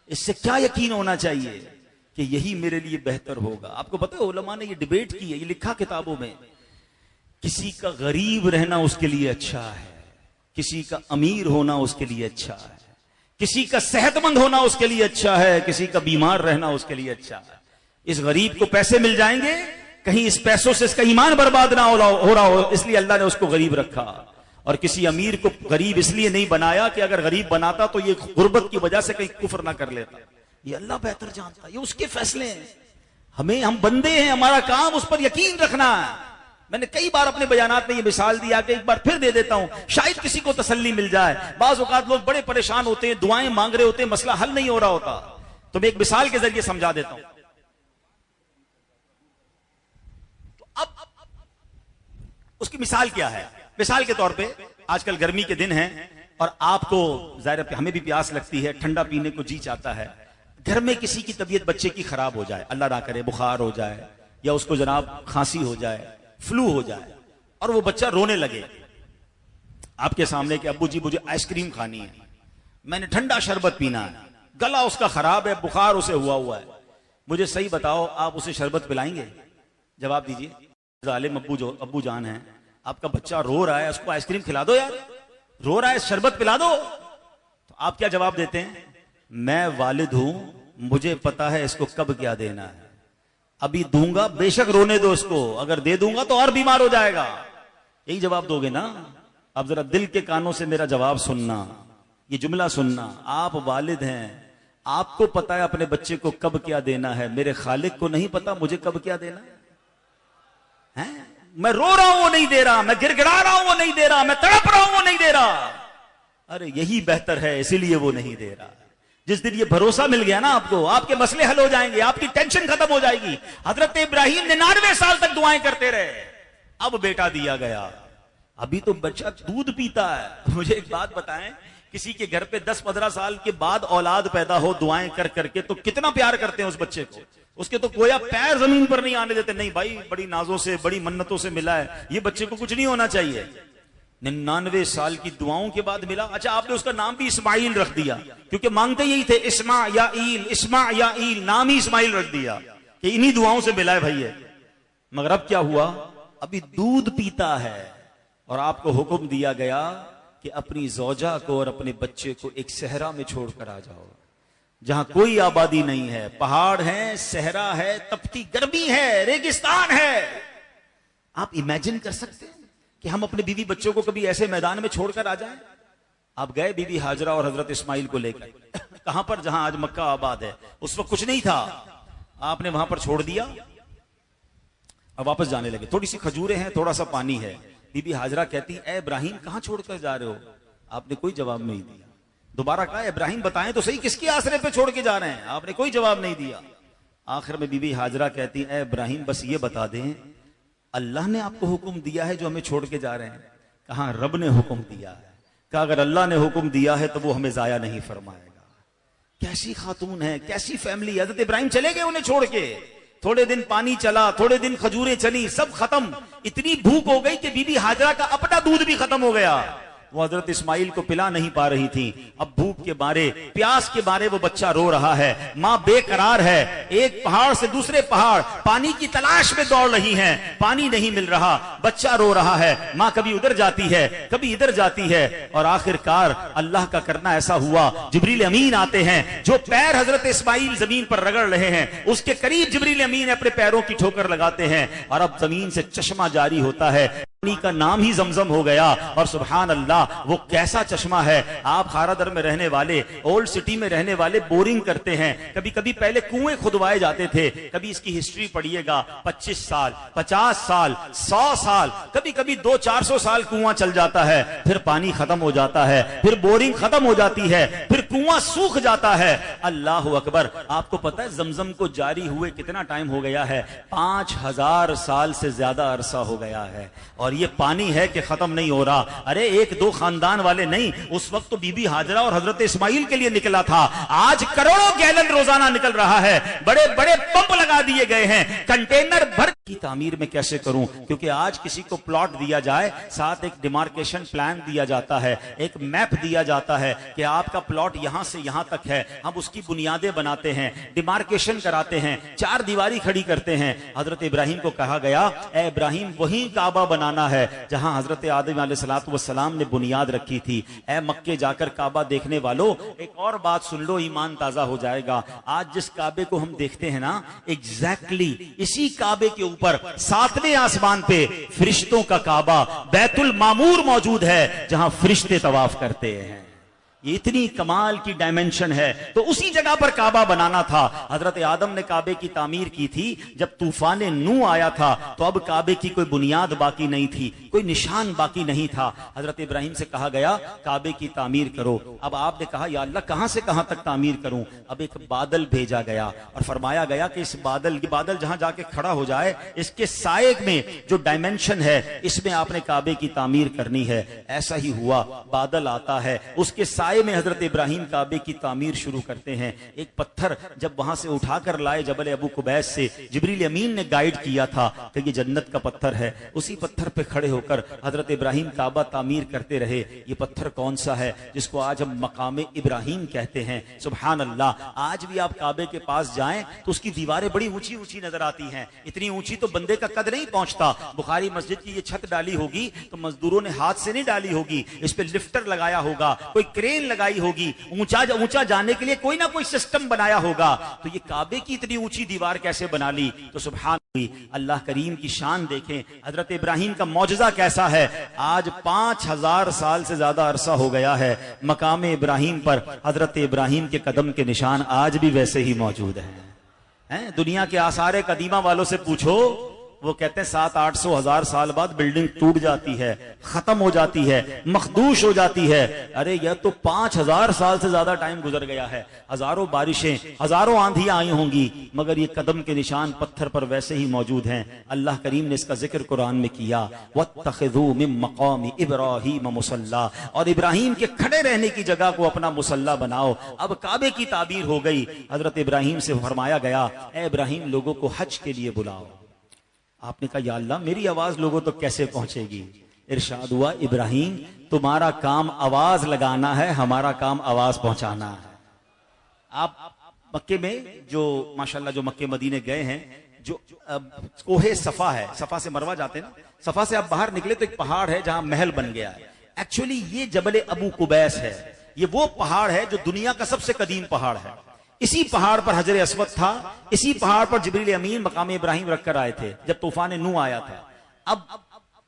इससे क्या यकीन होना चाहिए कि यही मेरे लिए बेहतर होगा। आपको पता है, उलमा ने ये डिबेट की है, ये लिखा किताबों में, किसी का गरीब रहना उसके लिए अच्छा है, किसी का अमीर होना उसके लिए अच्छा है, किसी का सेहतमंद होना उसके लिए अच्छा है, किसी का बीमार रहना उसके लिए अच्छा है। इस गरीब को पैसे मिल जाएंगे, कहीं इस पैसों से इसका ईमान बर्बाद ना हो रहा हो, इसलिए अल्लाह ने उसको गरीब रखा। और किसी अमीर को गरीब इसलिए नहीं बनाया कि अगर गरीब बनाता तो ये गुर्बत की वजह से कहीं कुफ्र ना कर लेता। ये अल्लाह बेहतर जानता है, ये उसके फैसले हैं। हम बंदे हैं, हमारा काम उस पर यकीन रखना है। मैंने कई बार अपने बयानात में ये मिसाल दिया कि एक बार फिर दे देता हूं, शायद किसी को तसल्ली मिल जाए। बाज़ औक़ात लोग बड़े परेशान होते हैं, दुआएं मांग रहे होते हैं, मसला हल नहीं हो रहा होता। तो मैं एक मिसाल के जरिए समझा देता हूं। तो अब उसकी मिसाल क्या है? मिसाल के तौर पे आजकल गर्मी के दिन है और आपको जाहिर है हमें भी प्यास लगती है, ठंडा पीने को जी चाहता है। घर में किसी की तबीयत बच्चे की खराब हो जाए, अल्लाह ना करे बुखार हो जाए या उसको जनाब खांसी हो जाए, फ्लू हो जाए, और वो बच्चा रोने लगे आपके सामने कि अब्बू जी मुझे आइसक्रीम खानी है, मैंने ठंडा शरबत पीना है, गला उसका खराब है, बुखार उसे हुआ है, मुझे सही बताओ आप उसे शरबत पिलाएंगे? जवाब दीजिए। जालिम अब्बू जान है, आपका बच्चा रो रहा है, उसको आइसक्रीम खिला दो यार, रो रहा है शरबत पिला दो। तो आप क्या जवाब देते हैं? मैं वालिद हूं, मुझे पता है इसको कब क्या देना है, अभी दूंगा, बेशक रोने दो इसको, अगर दे दूंगा तो और बीमार हो जाएगा। यही जवाब दोगे ना? अब जरा दिल के कानों से मेरा जवाब सुनना, ये जुमला सुनना। आप वालिद हैं, आपको पता है अपने बच्चे को कब क्या देना है, मेरे खालिक को नहीं पता मुझे कब क्या देना है? मैं रो रहा हूं वो नहीं दे रहा, मैं गिड़गिड़ा रहा हूं वो नहीं दे रहा, मैं तड़प रहा हूं वो नहीं दे रहा। अरे यही बेहतर है, इसीलिए वो नहीं दे रहा। जिस दिन ये भरोसा मिल गया ना आपको, आपके मसले हल हो जाएंगे, आपकी टेंशन खत्म हो जाएगी। हजरत इब्राहिम 99 साल तक दुआएं करते रहे, अब बेटा दिया गया। अभी तो बच्चा दूध पीता है। मुझे एक बात बताएं, किसी के घर पे 10-15 साल के बाद औलाद पैदा हो दुआएं कर करके, तो कितना प्यार करते हैं उस बच्चे को, उसके तो गोया पैर जमीन पर नहीं आने देते। नहीं भाई, बड़ी नाजों से बड़ी मन्नतों से मिला है, ये बच्चे को कुछ नहीं होना चाहिए। 99 साल की दुआओं के बाद मिला। अच्छा, आपने उसका नाम भी इस्माइल रख दिया, क्योंकि मांगते यही थे, इस्मा या ईल, नाम ही इस्माइल रख दिया कि इन्हीं दुआओं से मिला है भाई है। मगर अब क्या हुआ? अभी दूध पीता है और आपको हुक्म दिया गया कि अपनी ज़ौजा को और अपने बच्चे को एक सहरा में छोड़कर आ जाओ, जहां कोई आबादी नहीं है, पहाड़ है, सहरा है, तपती गर्मी है, रेगिस्तान है। आप इमेजिन कर सकते हैं कि हम अपने बीवी बच्चों को कभी ऐसे मैदान में छोड़कर आ जाएं? आप गए बीबी हाजरा और हजरत इस्माइल को लेकर, कहां पर? जहां आज मक्का आबाद है। उस वक्त कुछ नहीं था, आपने वहां पर छोड़ दिया। अब वापस जाने लगे, थोड़ी सी खजूरें हैं, थोड़ा सा पानी है। बीबी हाजरा कहती, ए इब्राहिम कहां छोड़कर जा रहे हो? आपने कोई जवाब नहीं दिया। दोबारा कहा, इब्राहिम बताएं तो सही, किसके आसरे पे छोड़ के जा रहे हैं? आपने कोई जवाब नहीं दिया। आखिर में बीबी हाजरा कहती, ए इब्राहिम बस ये बता दें, अल्लाह ने आपको हुक्म दिया है जो हमें छोड़ के जा रहे हैं? कहा, रब ने हुक्म दिया है। कहा, अगर अल्लाह ने हुक्म दिया है तो वो हमें जाया नहीं फरमाएगा। कैसी खातून है, कैसी फैमिली। हजरत इब्राहिम चले गए उन्हें छोड़ के, थोड़े दिन पानी चला, थोड़े दिन खजूरें चली, सब खत्म। इतनी भूख हो गई कि बीबी हाजरा का अपना दूध भी खत्म हो गया। वो हजरत इस्माइल को पिला नहीं पा रही थी। अब भूख के मारे, प्यास के मारे वो बच्चा रो रहा है, माँ बेकरार है, एक पहाड़ से दूसरे पहाड़ पानी की तलाश में दौड़ रही है, पानी नहीं मिल रहा, बच्चा रो रहा है, माँ कभी उधर जाती है कभी इधर जाती है। और आखिरकार अल्लाह का करना ऐसा हुआ, जिब्रील अमीन आते हैं, जो पैर हजरत इस्माइल जमीन पर रगड़ रहे हैं उसके करीब जिब्रील अमीन अपने पैरों की ठोकर लगाते हैं और अब जमीन से चश्मा जारी होता है। पानी का नाम ही जमजम हो गया। और सुभान अल्लाह, वो कैसा चश्मा है। आप खारादर में रहने वाले, ओल्ड सिटी में रहने वाले बोरिंग करते हैं, कभी कभी पहले कुएं खुदवाए जाते थे। कभी इसकी हिस्ट्री पढ़िएगा, 25 साल 50 साल 100 साल, कभी कभी 200-400 साल कुआं चल जाता है, फिर पानी खत्म हो जाता है, फिर बोरिंग खत्म हो जाती है, फिर कुआं सूख जाता है। अल्लाह अकबर। आपको पता है जमजम को जारी हुए कितना टाइम हो गया है? 5000 साल से ज्यादा अरसा हो गया है, और ये पानी है कि खत्म नहीं हो रहा। अरे एक दो खानदान वाले नहीं, उस वक्त तो बीबी हाजरा और हजरत इस्माइल के लिए निकला था। आज करोड़ों गैलन रोजाना निकल रहा है, बड़े बड़े पंप लगा दिए गए हैं। कंटेनर भर की तामीर में कैसे करूं? क्योंकि आज किसी को प्लॉट दिया जाए, साथ एक डिमार्केशन प्लान दिया जाता है, एक मैप दिया जाता है कि आपका प्लॉट यहां से यहां तक है। हम उसकी बुनियादें बनाते हैं, डिमार्केशन कराते हैं, चार दीवारी खड़ी करते हैं। हजरत इब्राहिम को कहा गया, ए इब्राहिम वही काबा बनाना है जहां हजरत आदम अलैहिस्सलाम ने बुनियाद रखी थी। ए मक्के जाकर काबा देखने वालों, एक और बात सुन लो, ईमान ताजा हो जाएगा। आज जिस काबे को हम देखते हैं ना, एग्जैक्टली इसी काबे के ऊपर 7वें आसमान पे फरिश्तों का काबा बैतुल मामूर मौजूद है, जहां फरिश्ते तवाफ करते हैं। ये इतनी कमाल की डायमेंशन है। तो उसी जगह पर काबा बनाना था। हजरत आदम ने काबे की तामीर की थी। जब तूफान नूह आया था तो अब काबे की कोई बुनियाद बाकी नहीं थी, कोई निशान बाकी नहीं था। हजरत इब्राहिम से कहा गया काबे की तामीर करो। अब आपने कहा या अल्लाह कहां से कहां तक तामीर करूं? अब एक बादल भेजा गया और फरमाया गया कि इस बादल जहां जाके खड़ा हो जाए, इसके साए में जो डायमेंशन है, इसमें आपने काबे की तामीर करनी है। ऐसा ही हुआ, बादल आता है, उसके साए में हजरत इब्राहिम काबे की तामीर शुरू करते हैं। एक पत्थर जब वहां से उठाकर लाए जबल अबू कुबैस से, जिब्रील अमीन ने गाइड किया था कि ये जन्नत का पत्थर है। उसी पत्थर पे खड़े होकर हजरत इब्राहिम काबा तामीर करते रहे। ये पत्थर कौन सा है जिसको आज हम मकाम इब्राहिम कहते हैं? सुभान अल्लाह। आज भी आप काबे के पास जाएं तो उसकी दीवारें बड़ी ऊंची ऊंची नजर आती हैं। इतनी ऊंची तो बंदे का कद नहीं पहुंचता। बुखारी मस्जिद की ये छत डाली होगी तो मजदूरों ने हाथ से नहीं डाली होगी, इस पे लिफ्टर लगाया होगा, कोई क्रेन लगाई होगी, ऊंचा जाने के लिए कोई ना कोई सिस्टम बनाया होगा। तो ये काबे की इतनी ऊंची दीवार कैसे बना ली? तो सुभान अल्लाह करीम की शान देखें, हजरत इब्राहिम का मौजज़ा कैसा है। आज 5000 साल से ज्यादा अरसा हो गया है, मकाम इब्राहिम पर हजरत इब्राहिम के कदम के निशान आज भी वैसे ही मौजूद हैं। दुनिया के आसारे कदीमा वालों से पूछो, वो कहते हैं 700-800 हजार साल बाद बिल्डिंग टूट जाती है, खत्म हो जाती है, मखदूश हो जाती है। अरे यह तो 5000 साल से ज्यादा टाइम गुजर गया है। हजारों बारिशें, हजारों आंधियां आई होंगी, मगर ये कदम के निशान पत्थर पर वैसे ही मौजूद हैं। अल्लाह करीम ने इसका जिक्र कुरान में किया, वत्तखिज़ू मिन मक़ाम इब्राहीम मुसल्ला, और इब्राहिम के खड़े रहने की जगह को अपना मुसल्ला बनाओ। अब काबे की ताबीर हो गई। हजरत इब्राहिम से फरमाया गया, ए इब्राहिम लोगों को हज के लिए बुलाओ। आपने कहा या अल्लाह मेरी आवाज लोगों तो कैसे पहुंचेगी? इरशाद हुआ, इब्राहिम तुम्हारा काम आवाज लगाना है, हमारा काम आवाज पहुंचाना है। आप मक्के में जो माशाल्लाह जो मक्के मदीने गए हैं, जो कोहे सफा है, सफा से मरवा जाते हैं ना, सफा से आप बाहर निकले तो एक पहाड़ है जहां महल बन गया है। एक्चुअली ये जबल अबू कुबैस है। ये वो पहाड़ है जो दुनिया का सबसे कदीम पहाड़ है। इसी पहाड़ पर हजर अस्वद था, इसी पहाड़ पर जिब्रील अमीन मकाम इब्राहिम रखकर आए थे जब तूफान नूह आया था। अब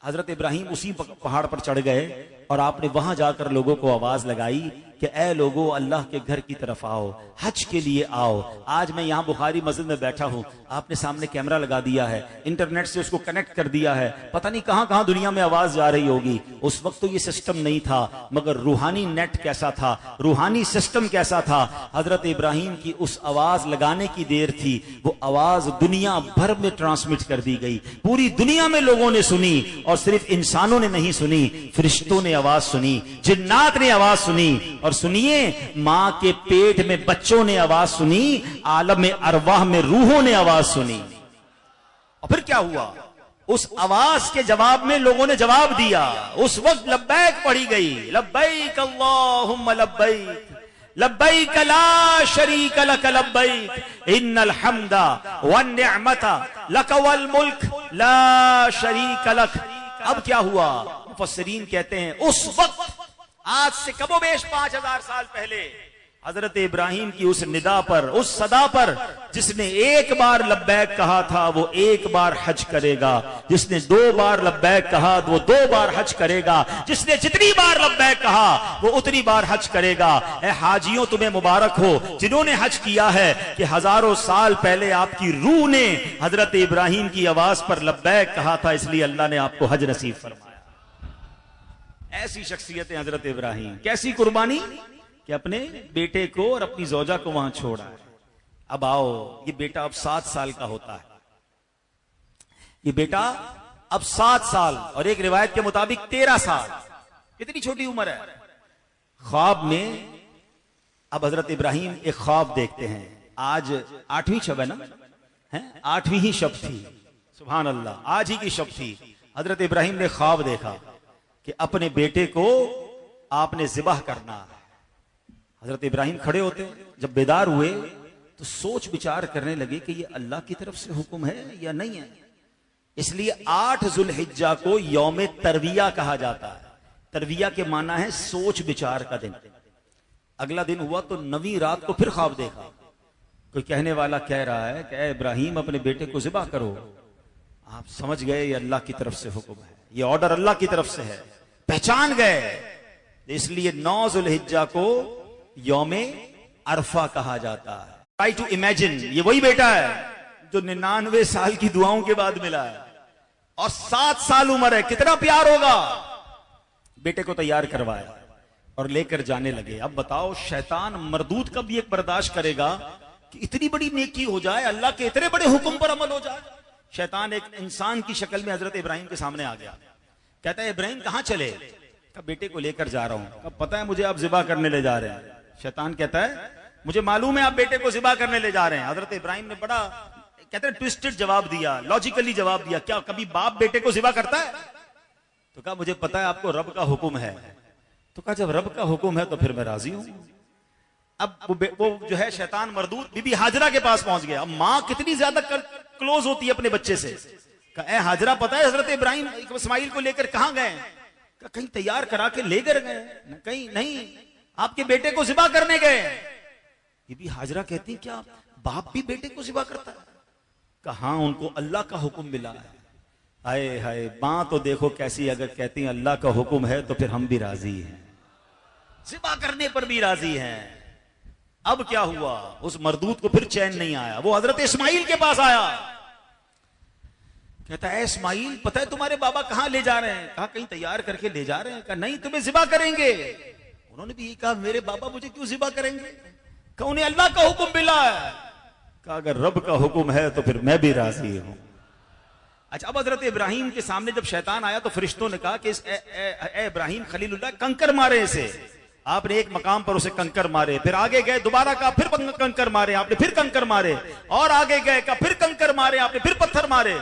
हजरत इब्राहिम उसी पहाड़ पर चढ़ गए और आपने वहां जाकर लोगों को आवाज लगाई कि ए लोगों, अल्लाह के घर की तरफ आओ, हज के लिए आओ। आज मैं यहां बुखारी मस्जिद में बैठा हूं, आपने सामने कैमरा लगा दिया है, इंटरनेट से उसको कनेक्ट कर दिया है, पता नहीं कहां कहां दुनिया में आवाज जा रही होगी। उस वक्त तो ये सिस्टम नहीं था, मगर रूहानी नेट कैसा था, रूहानी सिस्टम कैसा था। हजरत इब्राहिम की उस आवाज लगाने की देर थी, वो आवाज दुनिया भर में ट्रांसमिट कर दी गई। पूरी दुनिया में लोगों ने सुनी, और सिर्फ इंसानों ने नहीं सुनी, फरिश्तों ने आवाज सुनी, जिन्नात ने आवाज सुनी। और सुनिए, मां के पेट में बच्चों ने आवाज सुनी, आलम में अरवाह में रूहों ने आवाज सुनी। और फिर क्या हुआ? उस आवाज के जवाब में लोगों ने जवाब दिया। उस वक्त लब्बैक पढ़ी गई, लब्बैक अल्लाहुम्मा लब्बैक, लब्बैक ला शरीक लक लब्बैक, इन्नल हम्दा वन निअमता लक वल मुल्क ला शरीक लक। अब क्या हुआ? मुफस्सिरीन कहते हैं उस वक्त, आज से कमोबेश 5000 साल पहले, हजरत इब्राहिम की उस निदा पर, उस सदा पर, जिसने एक बार लब्बैक कहा था वो एक बार हज करेगा, जिसने 2 बार लब्बैक कहा वो 2 बार हज करेगा, जिसने जितनी बार लब्बैक कहा वो उतनी बार हज करेगा। ए हाजियों, तुम्हें मुबारक हो जिन्होंने हज किया है कि हजारों साल पहले आपकी रूह ने हजरत इब्राहिम की आवाज पर लब्बैक कहा था, इसलिए अल्लाह ने आपको हज नसीब फरमाया। ऐसी शख्सियत है हजरत इब्राहिम। कैसी कुर्बानी कि अपने बेटे को और अपनी जोजा को वहां छोड़ा है। अब आओ, ये बेटा अब 7 साल का होता है। ये बेटा अब 7 साल और एक रिवायत के मुताबिक 13 साल, कितनी छोटी उम्र है। ख्वाब में अब हजरत इब्राहिम एक ख्वाब देखते हैं। आज 8वीं शब है ना, है 8वीं ही शब थी, सुभान अल्लाह, आज ही की शब थी। हजरत इब्राहिम ने ख्वाब देखा कि अपने बेटे को आपने ज़िबाह करना है। हजरत इब्राहिम खड़े होते, जब बेदार हुए तो सोच विचार करने लगे कि ये अल्लाह की तरफ से हुक्म है या नहीं है। इसलिए 8 जुल्हिज्जा को यौम तरविया कहा जाता है। तरविया के माना है सोच विचार का दिन। अगला दिन हुआ तो 9वीं रात को फिर ख्वाब देखा। कोई कहने वाला कह रहा है कि ऐ इब्राहिम अपने बेटे को ज़िबा करो। आप समझ गए ये अल्लाह की तरफ से हुक्म है, ये ऑर्डर अल्लाह की तरफ से है, पहचान गए। इसलिए 9 जुल्हिज्जा को यौमे अरफा कहा जाता है। ट्राई टू इमेजिन, ये वही बेटा है जो 99 साल की दुआओं के बाद मिला है और 7 साल उम्र है। कितना प्यार होगा। बेटे को तैयार करवाया और लेकर जाने लगे। अब बताओ शैतान मरदूद कब ये बर्दाश्त करेगा कि इतनी बड़ी नेकी हो जाए, अल्लाह के इतने बड़े हुक्म पर अमल हो जाए। शैतान एक इंसान की शक्ल में हजरत इब्राहिम के सामने आ गया। कहता है इब्राहिम कहां चले? कहा बेटे को लेकर जा रहा हूं। कहा पता है मुझे आप ज़िबा करने ले जा रहे हैं। शैतान कहता है मुझे मालूम है आप बेटे को ज़िबा करने ले जा रहे हैं। हजरत इब्राहिम ने बड़ा कहते हैं ट्विस्टेड जवाब दिया, लॉजिकली जवाब दिया। क्या कभी बाप बेटे को ज़िबा करता है? तो कहा मुझे पता है आपको रब का हुक्म है। तो कहा जब रब का हुक्म है तो फिर मैं राजी हूं। अब वो जो है शैतान मरदूद बीबी हाजरा के पास पहुंच गया। अब मां कितनी ज्यादा क्लोज होती है अपने बच्चे से। कहा ए हाजरा पता है हजरत इब्राहिम इस्माइल को लेकर कहां गए? कहा कहीं तैयार करा के लेकर गए। कहीं नहीं, आपके बेटे को ज़िबा करने गए। बीबी हाजरा कहती क्या बाप भी बेटे को ज़िबा करता है? कहा उनको अल्लाह का हुक्म मिला है। हाय हाय, मां तो देखो कैसी, अगर कहती है अल्लाह का हुक्म है तो फिर हम भी राजी हैं, ज़िबा करने पर भी राजी हैं। अब क्या हुआ, उस मरदूद को फिर चैन नहीं आया। वो हजरत इस्माइल के पास आया। कहता है इस्माइल पता है तुम्हारे बाबा कहां ले जा रहे हैं? कहा कहीं तैयार करके ले जा रहे हैं। कहा नहीं तुम्हें ज़िबा करेंगे। उन्होंने भी कहा मेरे बाबा मुझे क्यों ज़िबा करेंगे? कहा उन्हें अल्लाह का हुक्म मिला है। कहा अगर रब का हुक्म है तो फिर मैं भी राजी हूं। अच्छा, अब हजरत इब्राहिम के सामने जब शैतान आया तो फरिश्तों ने कहा कि इब्राहिम खलीलुल्लाह कंकर मारे इसे। आपने एक मकाम पर उसे कंकर मारे, फिर आगे गए दोबारा कहा फिर कंकर मारे आपने, फिर कंकर मारे और आगे गए कहा फिर कंकर मारे आपने, फिर पत्थर मारे।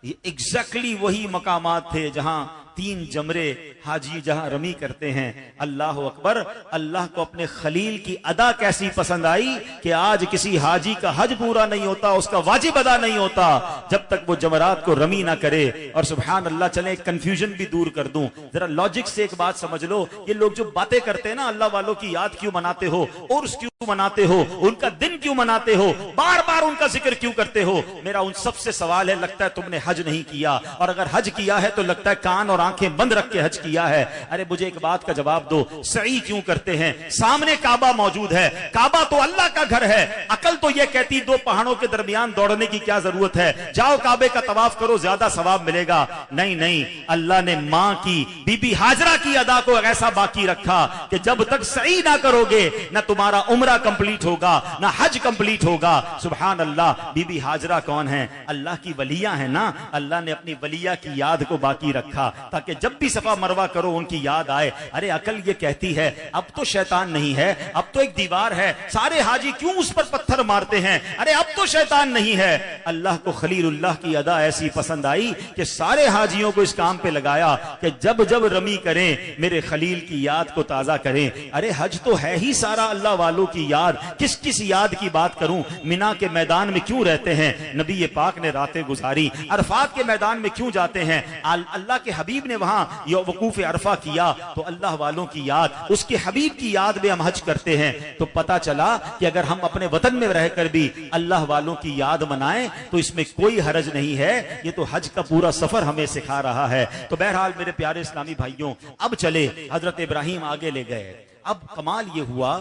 ये एग्जैक्टली वही मकामात थे जहां 3 जमरे हाजी जहां रमी करते हैं। अल्लाह अकबर। अल्लाह को अपने खलील की अदा कैसी पसंद आई कि आज किसी हाजी का हज पूरा नहीं होता, उसका वाजिब अदा नहीं होता जब तक वो जमरात को रमी ना करे। और सुभान अल्लाह, चले कंफ्यूजन भी दूर कर दूं, जरा लॉजिक से एक बात समझ लो। ये लोग जो बातें करते हैं ना, अल्लाह वालों की याद क्यों मनाते हो, उर्स क्यों मनाते हो, उनका दिन क्यों मनाते हो, बार बार उनका जिक्र क्यों करते हो? मेरा उन सबसे सवाल है, लगता है तुमने हज नहीं किया, और अगर हज किया है तो लगता है कान और आंखें बंद रख के हज किया है। अरे मुझे एक बात का जवाब दो, सई क्यों करते हैं? सामने काबा मौजूद है, काबा तो अल्लाह का घर है। अकल तो यह कहती 2 पहाड़ों के दरमियान दौड़ने की क्या जरूरत है, जाओ काबे का तवाफ करो, ज्यादा सवाब मिलेगा। नहीं नहीं, अल्लाह ने मां की, बीबी हाजरा की अदा को ऐसा बाकी रखा कि जब तक सई ना करोगे ना तुम्हारा उम्रा कंप्लीट होगा, ना हज कंप्लीट होगा। सुभान अल्लाह। बीबी हाजरा कौन है? अल्लाह की वलिया है ना। अल्लाह ने अपनी वलिया की याद को बाकी रखा ताकि जब भी सफा मरवा करो उनकी याद आए। अरे अकल ये कहती है अब तो शैतान नहीं है, अब तो एक दीवार है, सारे हाजी क्यों उस पर पत्थर मारते हैं? अरे अब तो शैतान नहीं है। अल्लाह को खलीलुल्लाह की अदा ऐसी पसंद आई कि सारे हाजियों को इस काम पे लगाया कि जब जब रमी करें मेरे खलील की याद को ताजा करें। अरे हज तो है ही सारा अल्लाह वालों की याद, किस किस याद की बात करूं? मिना के मैदान में क्यों रहते हैं नबी पाक ने रातें गुजारी? अरफात के मैदान में क्यों जाते हैं? अल्लाह के हबीब ने वहां वकूफ अरफा किया तो अल्लाह वालों की याद, उसके हबीब की याद में हम हज करते हैं। तो पता चला कि अगर हम अपने वतन में रहकर भी अल्लाह वालों की याद मनाएं तो इसमें कोई हरज नहीं है। ये तो हज का पूरा सफर हमें सिखा रहा है। तो बहरहाल मेरे प्यारे इस्लामी भाइयों, अब चले हजरत इब्राहिम आगे ले गए। अब कमाल ये हुआ,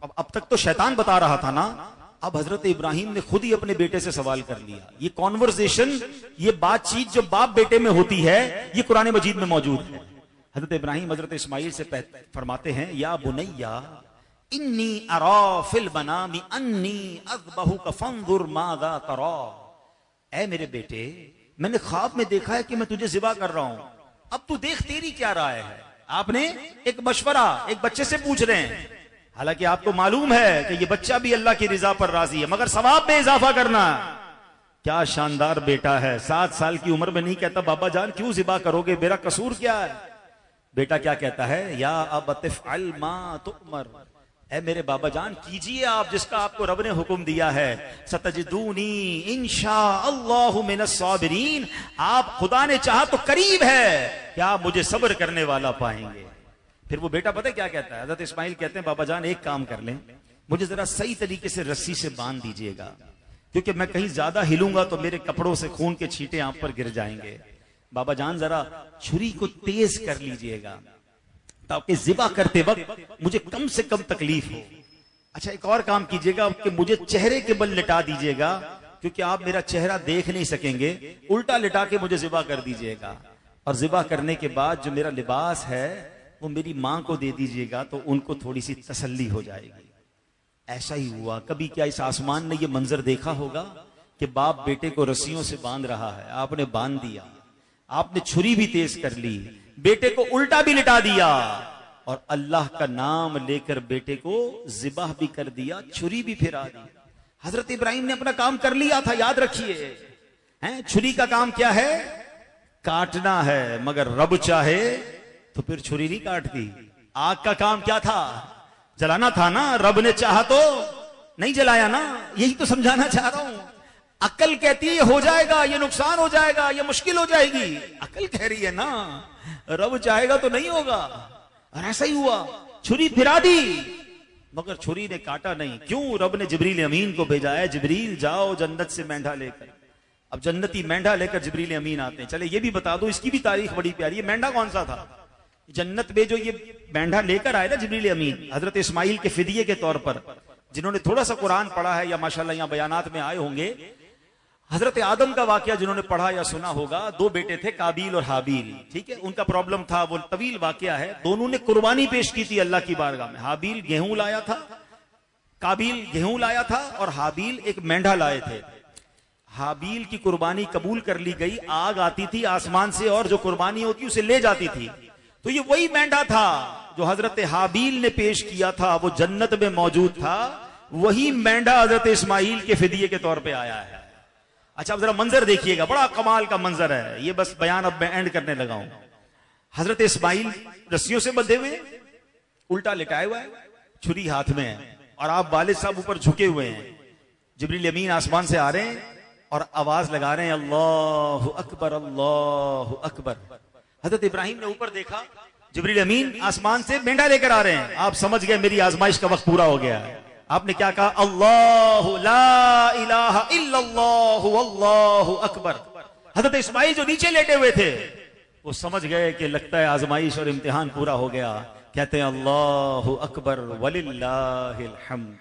अब तक तो शैतान बता रहा था ना, अब हजरत इब्राहिम ने खुद ही अपने बेटे से सवाल कर लिया। ये कॉन्वर्सेशन, ये बातचीत जो बाप बेटे में होती है, ये कुरान मजीद में मौजूद है। हजरत इब्राहिम हजरत इस्माइल से फरमाते हैं या बुनैया, इन्नी अरा फिल मनामी अन्नी अज़बहुका फंजुर माज़ा तरा। ऐ मेरे बेटे, मैंने ख्वाब में देखा है कि मैं तुझे ज़िबा कर रहा हूं, अब तू देख तेरी क्या राय है। आपने एक मशवरा एक बच्चे से पूछ रहे हैं, हालांकि आपको मालूम है कि ये बच्चा भी अल्लाह की रिजा पर राजी है, मगर सवाब में इजाफा करना। क्या शानदार बेटा है, 7 साल की उम्र में नहीं कहता बाबा जान क्यों ज़िबा करोगे, मेरा कसूर क्या है। बेटा क्या कहता है, या अबत इफ़अल मा तुअमर, ऐ मेरे बाबा जान कीजिए आप जिसका आपको रब ने हुक्म दिया है। सतजिदूनी इंशाअल्लाहु मिनस साबिरीन, आप खुदा ने चाहा तो करीब है कि आप मुझे सब्र करने वाला पाएंगे। फिर वो बेटा पता है क्या कहता है, हज़रत इस्माइल कहते हैं बाबा जान एक काम कर लें, मुझे जरा सही तरीके से रस्सी से बांध दीजिएगा, क्योंकि मैं कहीं ज्यादा हिलूंगा तो मेरे कपड़ों से खून के छींटे आप पर गिर जाएंगे। बाबा जान जरा छुरी को तेज कर लीजिएगा ताकि ज़िबा करते वक्त मुझे कम से कम तकलीफ हो। अच्छा एक और काम कीजिएगा कि मुझे चेहरे के बल लिटा दीजिएगा, क्योंकि आप मेरा चेहरा देख नहीं सकेंगे, उल्टा लिटा के मुझे ज़िबा कर दीजिएगा। और ज़िबा करने के बाद जो मेरा लिबास है वो मेरी मां को दे दीजिएगा, तो उनको थोड़ी सी तसल्ली हो जाएगी। ऐसा ही हुआ। कभी क्या इस आसमान ने ये मंजर देखा होगा कि बाप बेटे को रस्सियों से बांध रहा है, आपने बांध दिया, आपने छुरी भी तेज कर ली, बेटे को उल्टा भी लिटा दिया और अल्लाह का नाम लेकर बेटे को ज़िबाह भी कर दिया, छुरी भी फिरा दी। हजरत इब्राहिम ने अपना काम कर लिया था, याद रखिए। हैं, छुरी का काम क्या है, काटना है, मगर रब चाहे तो फिर छुरी नहीं काटती। आग का काम क्या था, जलाना था ना, रब ने चाहा तो नहीं जलाया ना। यही तो समझाना चाह रहा हूं। अकल कहती है ये हो जाएगा, ये नुकसान हो जाएगा, ये मुश्किल हो जाएगी। अकल कह रही है ना रब चाहेगा तो नहीं होगा, और ऐसा ही हुआ। छुरी फिरा दी मगर छुरी ने काटा नहीं। क्यों, रब ने जिब्रील अमीन को भेजा है, जिब्रील जाओ जन्नत से मेंढा लेकर। अब जन्नती मेंढा लेकर जिब्रील अमीन आते हैं। चले ये भी बता दो, इसकी भी तारीख बड़ी प्यारी है। मेंढा कौन सा था जन्नत में जो ये मेंढा लेकर आए ना जिब्रील अमीन, हजरत इस्माइल के फिदिये के तौर पर। जिन्होंने थोड़ा सा कुरान पढ़ा है या माशाल्लाह यहाँ बयानात में आए होंगे, हजरत आदम का वाकया जिन्होंने पढ़ा या सुना होगा, 2 बेटे थे काबिल और हाबिल, ठीक है। उनका प्रॉब्लम था, वो तवील वाकया है। दोनों ने कुर्बानी पेश की थी अल्लाह की बारगाह में। हाबिल गेहूं लाया था, काबिल गेहूं लाया था, और हाबिल एक मेंढा लाए थे। हाबिल की कुर्बानी कबूल कर ली गई, आग आती थी आसमान से और जो कुर्बानी होती उसे ले जाती थी। तो ये वही मेंढा था जो हजरत हाबिल ने पेश किया था, वो जन्नत में मौजूद था। वही मेंढा हजरत इस्माइल के फिदिये के तौर पे आया है। अच्छा अब जरा मंजर देखिएगा, बड़ा कमाल का मंजर है ये। बस बयान अब मैं एंड करने लगा हूं। हजरत इस्माइल रस्सियों से बंधे हुए, उल्टा लिटाए हुआ है, छुरी हाथ में है, और आप वालिद साहब ऊपर झुके हुए हैं। जिब्रील अमीन आसमान से आ रहे हैं और आवाज लगा रहे हैं अल्लाहु अकबर अल्लाहु अकबर। हजरत इब्राहिम ने ऊपर देखा, जिब्रील अमीन आसमान से मेंढा लेकर आ रहे हैं। आप समझ गए मेरी आजमाइश का वक्त पूरा हो गया है। आपने क्या कहा, अल्लाहु ला इलाहा इल्लल्लाहु अल्लाहु अकबर। हजरत इस्माइल जो नीचे लेटे हुए थे वो समझ गए कि लगता है आजमाइश और इम्तिहान पूरा हो गया। कहते हैं अल्लाहु अकबर वलिल्लाहिल हम्द।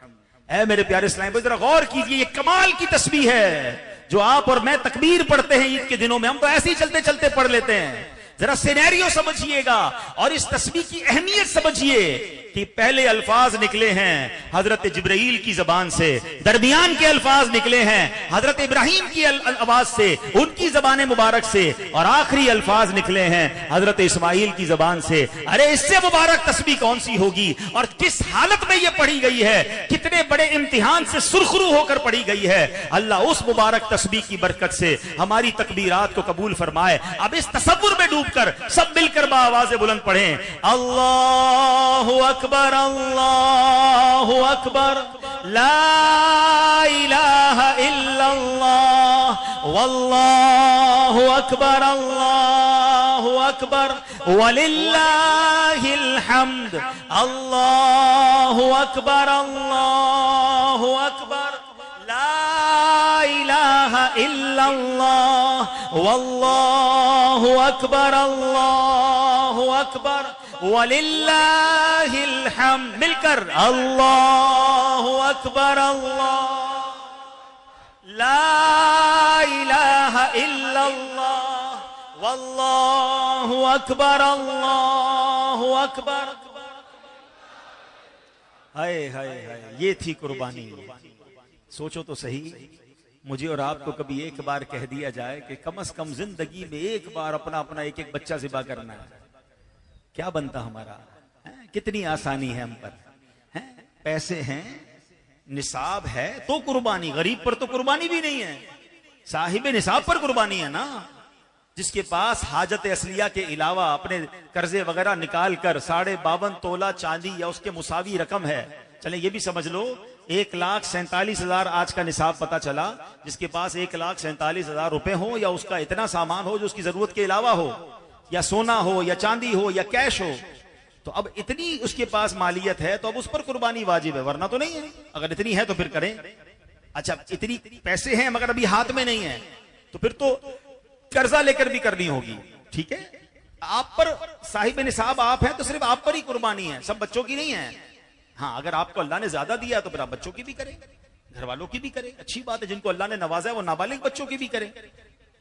ऐ मेरे प्यारे इस्लाम भाई जरा गौर कीजिए, ये कमाल की तस्बीह है जो आप और मैं तकबीर पढ़ते हैं ईद के दिनों में। हम तो ऐसे ही चलते चलते पढ़ लेते हैं। जरा सिनेरियो समझिएगा और इस तस्बीह की अहमियत समझिए कि पहले अल्फाज निकले हैं हजरत जिब्राइल की जबान से, दरमियान के अल्फाज निकले हैं हजरत इब्राहिम की आवाज से, उनकी जबान मुबारक से, और आखिरी अल्फाज निकले हैं हजरत इस्माइल की जबान से। अरे इससे मुबारक तस्बीह कौन सी होगी, और किस हालत में यह पढ़ी गई है, कितने बड़े इम्तिहान से सुरखरू होकर पढ़ी गई है। अल्लाह उस मुबारक तस्बीह की बरकत से हमारी तकबीरात को कबूल फरमाए। अब इस तसव्वुर में डूबकर सब मिलकर बाआवाज़ बुलंद पढ़ें, अल्लाहु अकबर अल्लाहु अकबर ला इलाहा इल्लल्लाह वल्लाहु अकबर अल्लाहु अकबर वलिल्लाहिल हम्द अल्लाहु अकबर अल्लाहु अकबर ला इलाहा इल्लल्लाह वल्लाहु अकबर अल्लाहु अकबर वलिल्लाहिल हम्द। मिलकर अल्लाहु अकबर अल्लाह ला इलाहा इल्लल्लाह वल्लाहु अकबर अल्लाहु अकबर हाय हाय हाय, ये थी कुर्बानी। सोचो तो सही, मुझे और आपको कभी एक बार कह दिया जाए कि कम से कम जिंदगी में एक बार अपना अपना एक एक बच्चा ज़िबा करना है, क्या बनता हमारा? कितनी आसानी है हम पर, है? पैसे हैं, निसाब है तो कुर्बानी। गरीब पर तो कुर्बानी भी नहीं है, साहिब निसाब पर कुर्बानी है ना। जिसके पास हाजत असलिया के अलावा अपने कर्जे वगैरह निकाल कर 52.5 तोला चांदी या उसके मुसावी रकम है, चले ये भी समझ लो 1,47,000 आज का निसाब पता चला। जिसके पास 1,47,000 रुपए हो या उसका इतना सामान हो जो उसकी जरूरत के अलावा हो, या सोना हो या चांदी हो या कैश हो, तो अब इतनी उसके पास मालियत है तो अब उस पर कुर्बानी वाजिब है, वरना तो नहीं है। अगर इतनी है तो फिर करें। अच्छा, इतनी पैसे हैं मगर अभी हाथ में नहीं है तो फिर तो कर्जा लेकर भी करनी होगी, ठीक है। आप पर साहिब निसाब आप है तो सिर्फ आप पर ही कुर्बानी है, सब बच्चों की नहीं है। हाँ, अगर आपको अल्लाह ने ज्यादा दिया तो फिर आप बच्चों की भी करें, घर वालों की भी करें, अच्छी बात है। जिनको अल्लाह ने नवाजा है वो नाबालिग बच्चों की भी करें।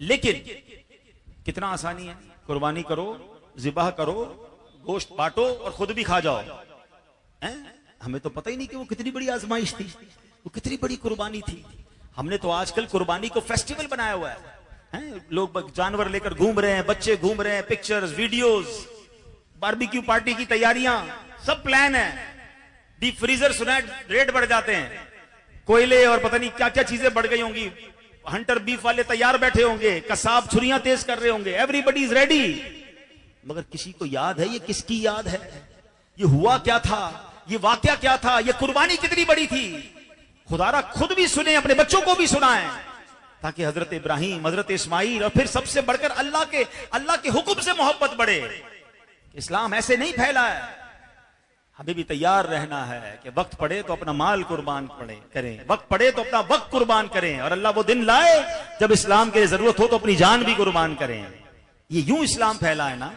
लेकिन कितना आसानी है, कुर्बानी करो, ज़िबाह करो, गोश्त बांटो और खुद भी खा जाओ। हमें तो पता ही नहीं कि वो कितनी बड़ी आजमाइश थी, वो कितनी बड़ी कुर्बानी थी। हमने तो आजकल कुर्बानी को फेस्टिवल बनाया हुआ है, लोग जानवर लेकर घूम रहे हैं, बच्चे घूम रहे हैं, पिक्चर्स, वीडियोस, बारबेक्यू पार्टी की तैयारियां, सब प्लान है। डीप फ्रीजर सुना रेट बढ़ जाते हैं, कोयले और पता नहीं क्या क्या चीजें बढ़ गई होंगी, हंटर बीफ वाले तैयार बैठे होंगे, कसाब छुरियां तेज कर रहे होंगे, एवरीबडी इज रेडी। मगर किसी को याद है ये किसकी याद है, ये हुआ क्या था, ये वाकया क्या था, ये कुर्बानी कितनी बड़ी थी। खुदारा खुद भी सुने, अपने बच्चों को भी सुनाएं, ताकि हजरत इब्राहिम, हजरत इस्माइल और फिर सबसे बढ़कर अल्लाह के हुक्म से मोहब्बत बढ़े। इस्लाम ऐसे नहीं फैला है। हमें भी तैयार रहना है कि वक्त पड़े तो अपना माल कुर्बान करें, वक्त पड़े तो अपना वक्त कुर्बान करें, और अल्लाह वो दिन लाए जब इस्लाम के जरूरत हो तो अपनी जान भी कुर्बान करें। ये यूं इस्लाम फैला है ना,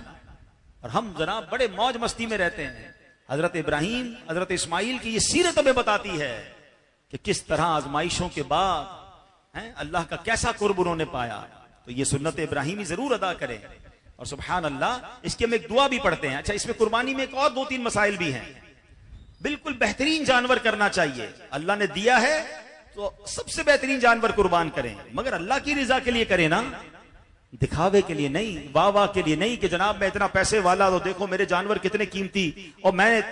और हम जनाब बड़े मौज मस्ती में रहते हैं। हजरत इब्राहिम, हजरत इस्माइल की ये सीरत हमें बताती है कि किस तरह आजमाइशों के बाद अल्लाह का कैसा कुर्ब उन्होंने पाया। तो ये सुन्नत इब्राहिमी जरूर अदा करें। और सुभान अल्लाह, इसके हम एक दुआ भी पढ़ते हैं। अच्छा, इसमें कुर्बानी में एक और 2-3 मसाइल भी हैं। बिल्कुल बेहतरीन जानवर करना चाहिए, अल्लाह ने दिया है तो सबसे बेहतरीन जानवर कुर्बान करें, मगर अल्लाह की रिजा के लिए करें ना, दिखावे के लिए नहीं, वाह वाह के लिए नहीं कि जनाब मैं इतना पैसे वाला तो देखो मेरे जानवर कितने कीमती और मैं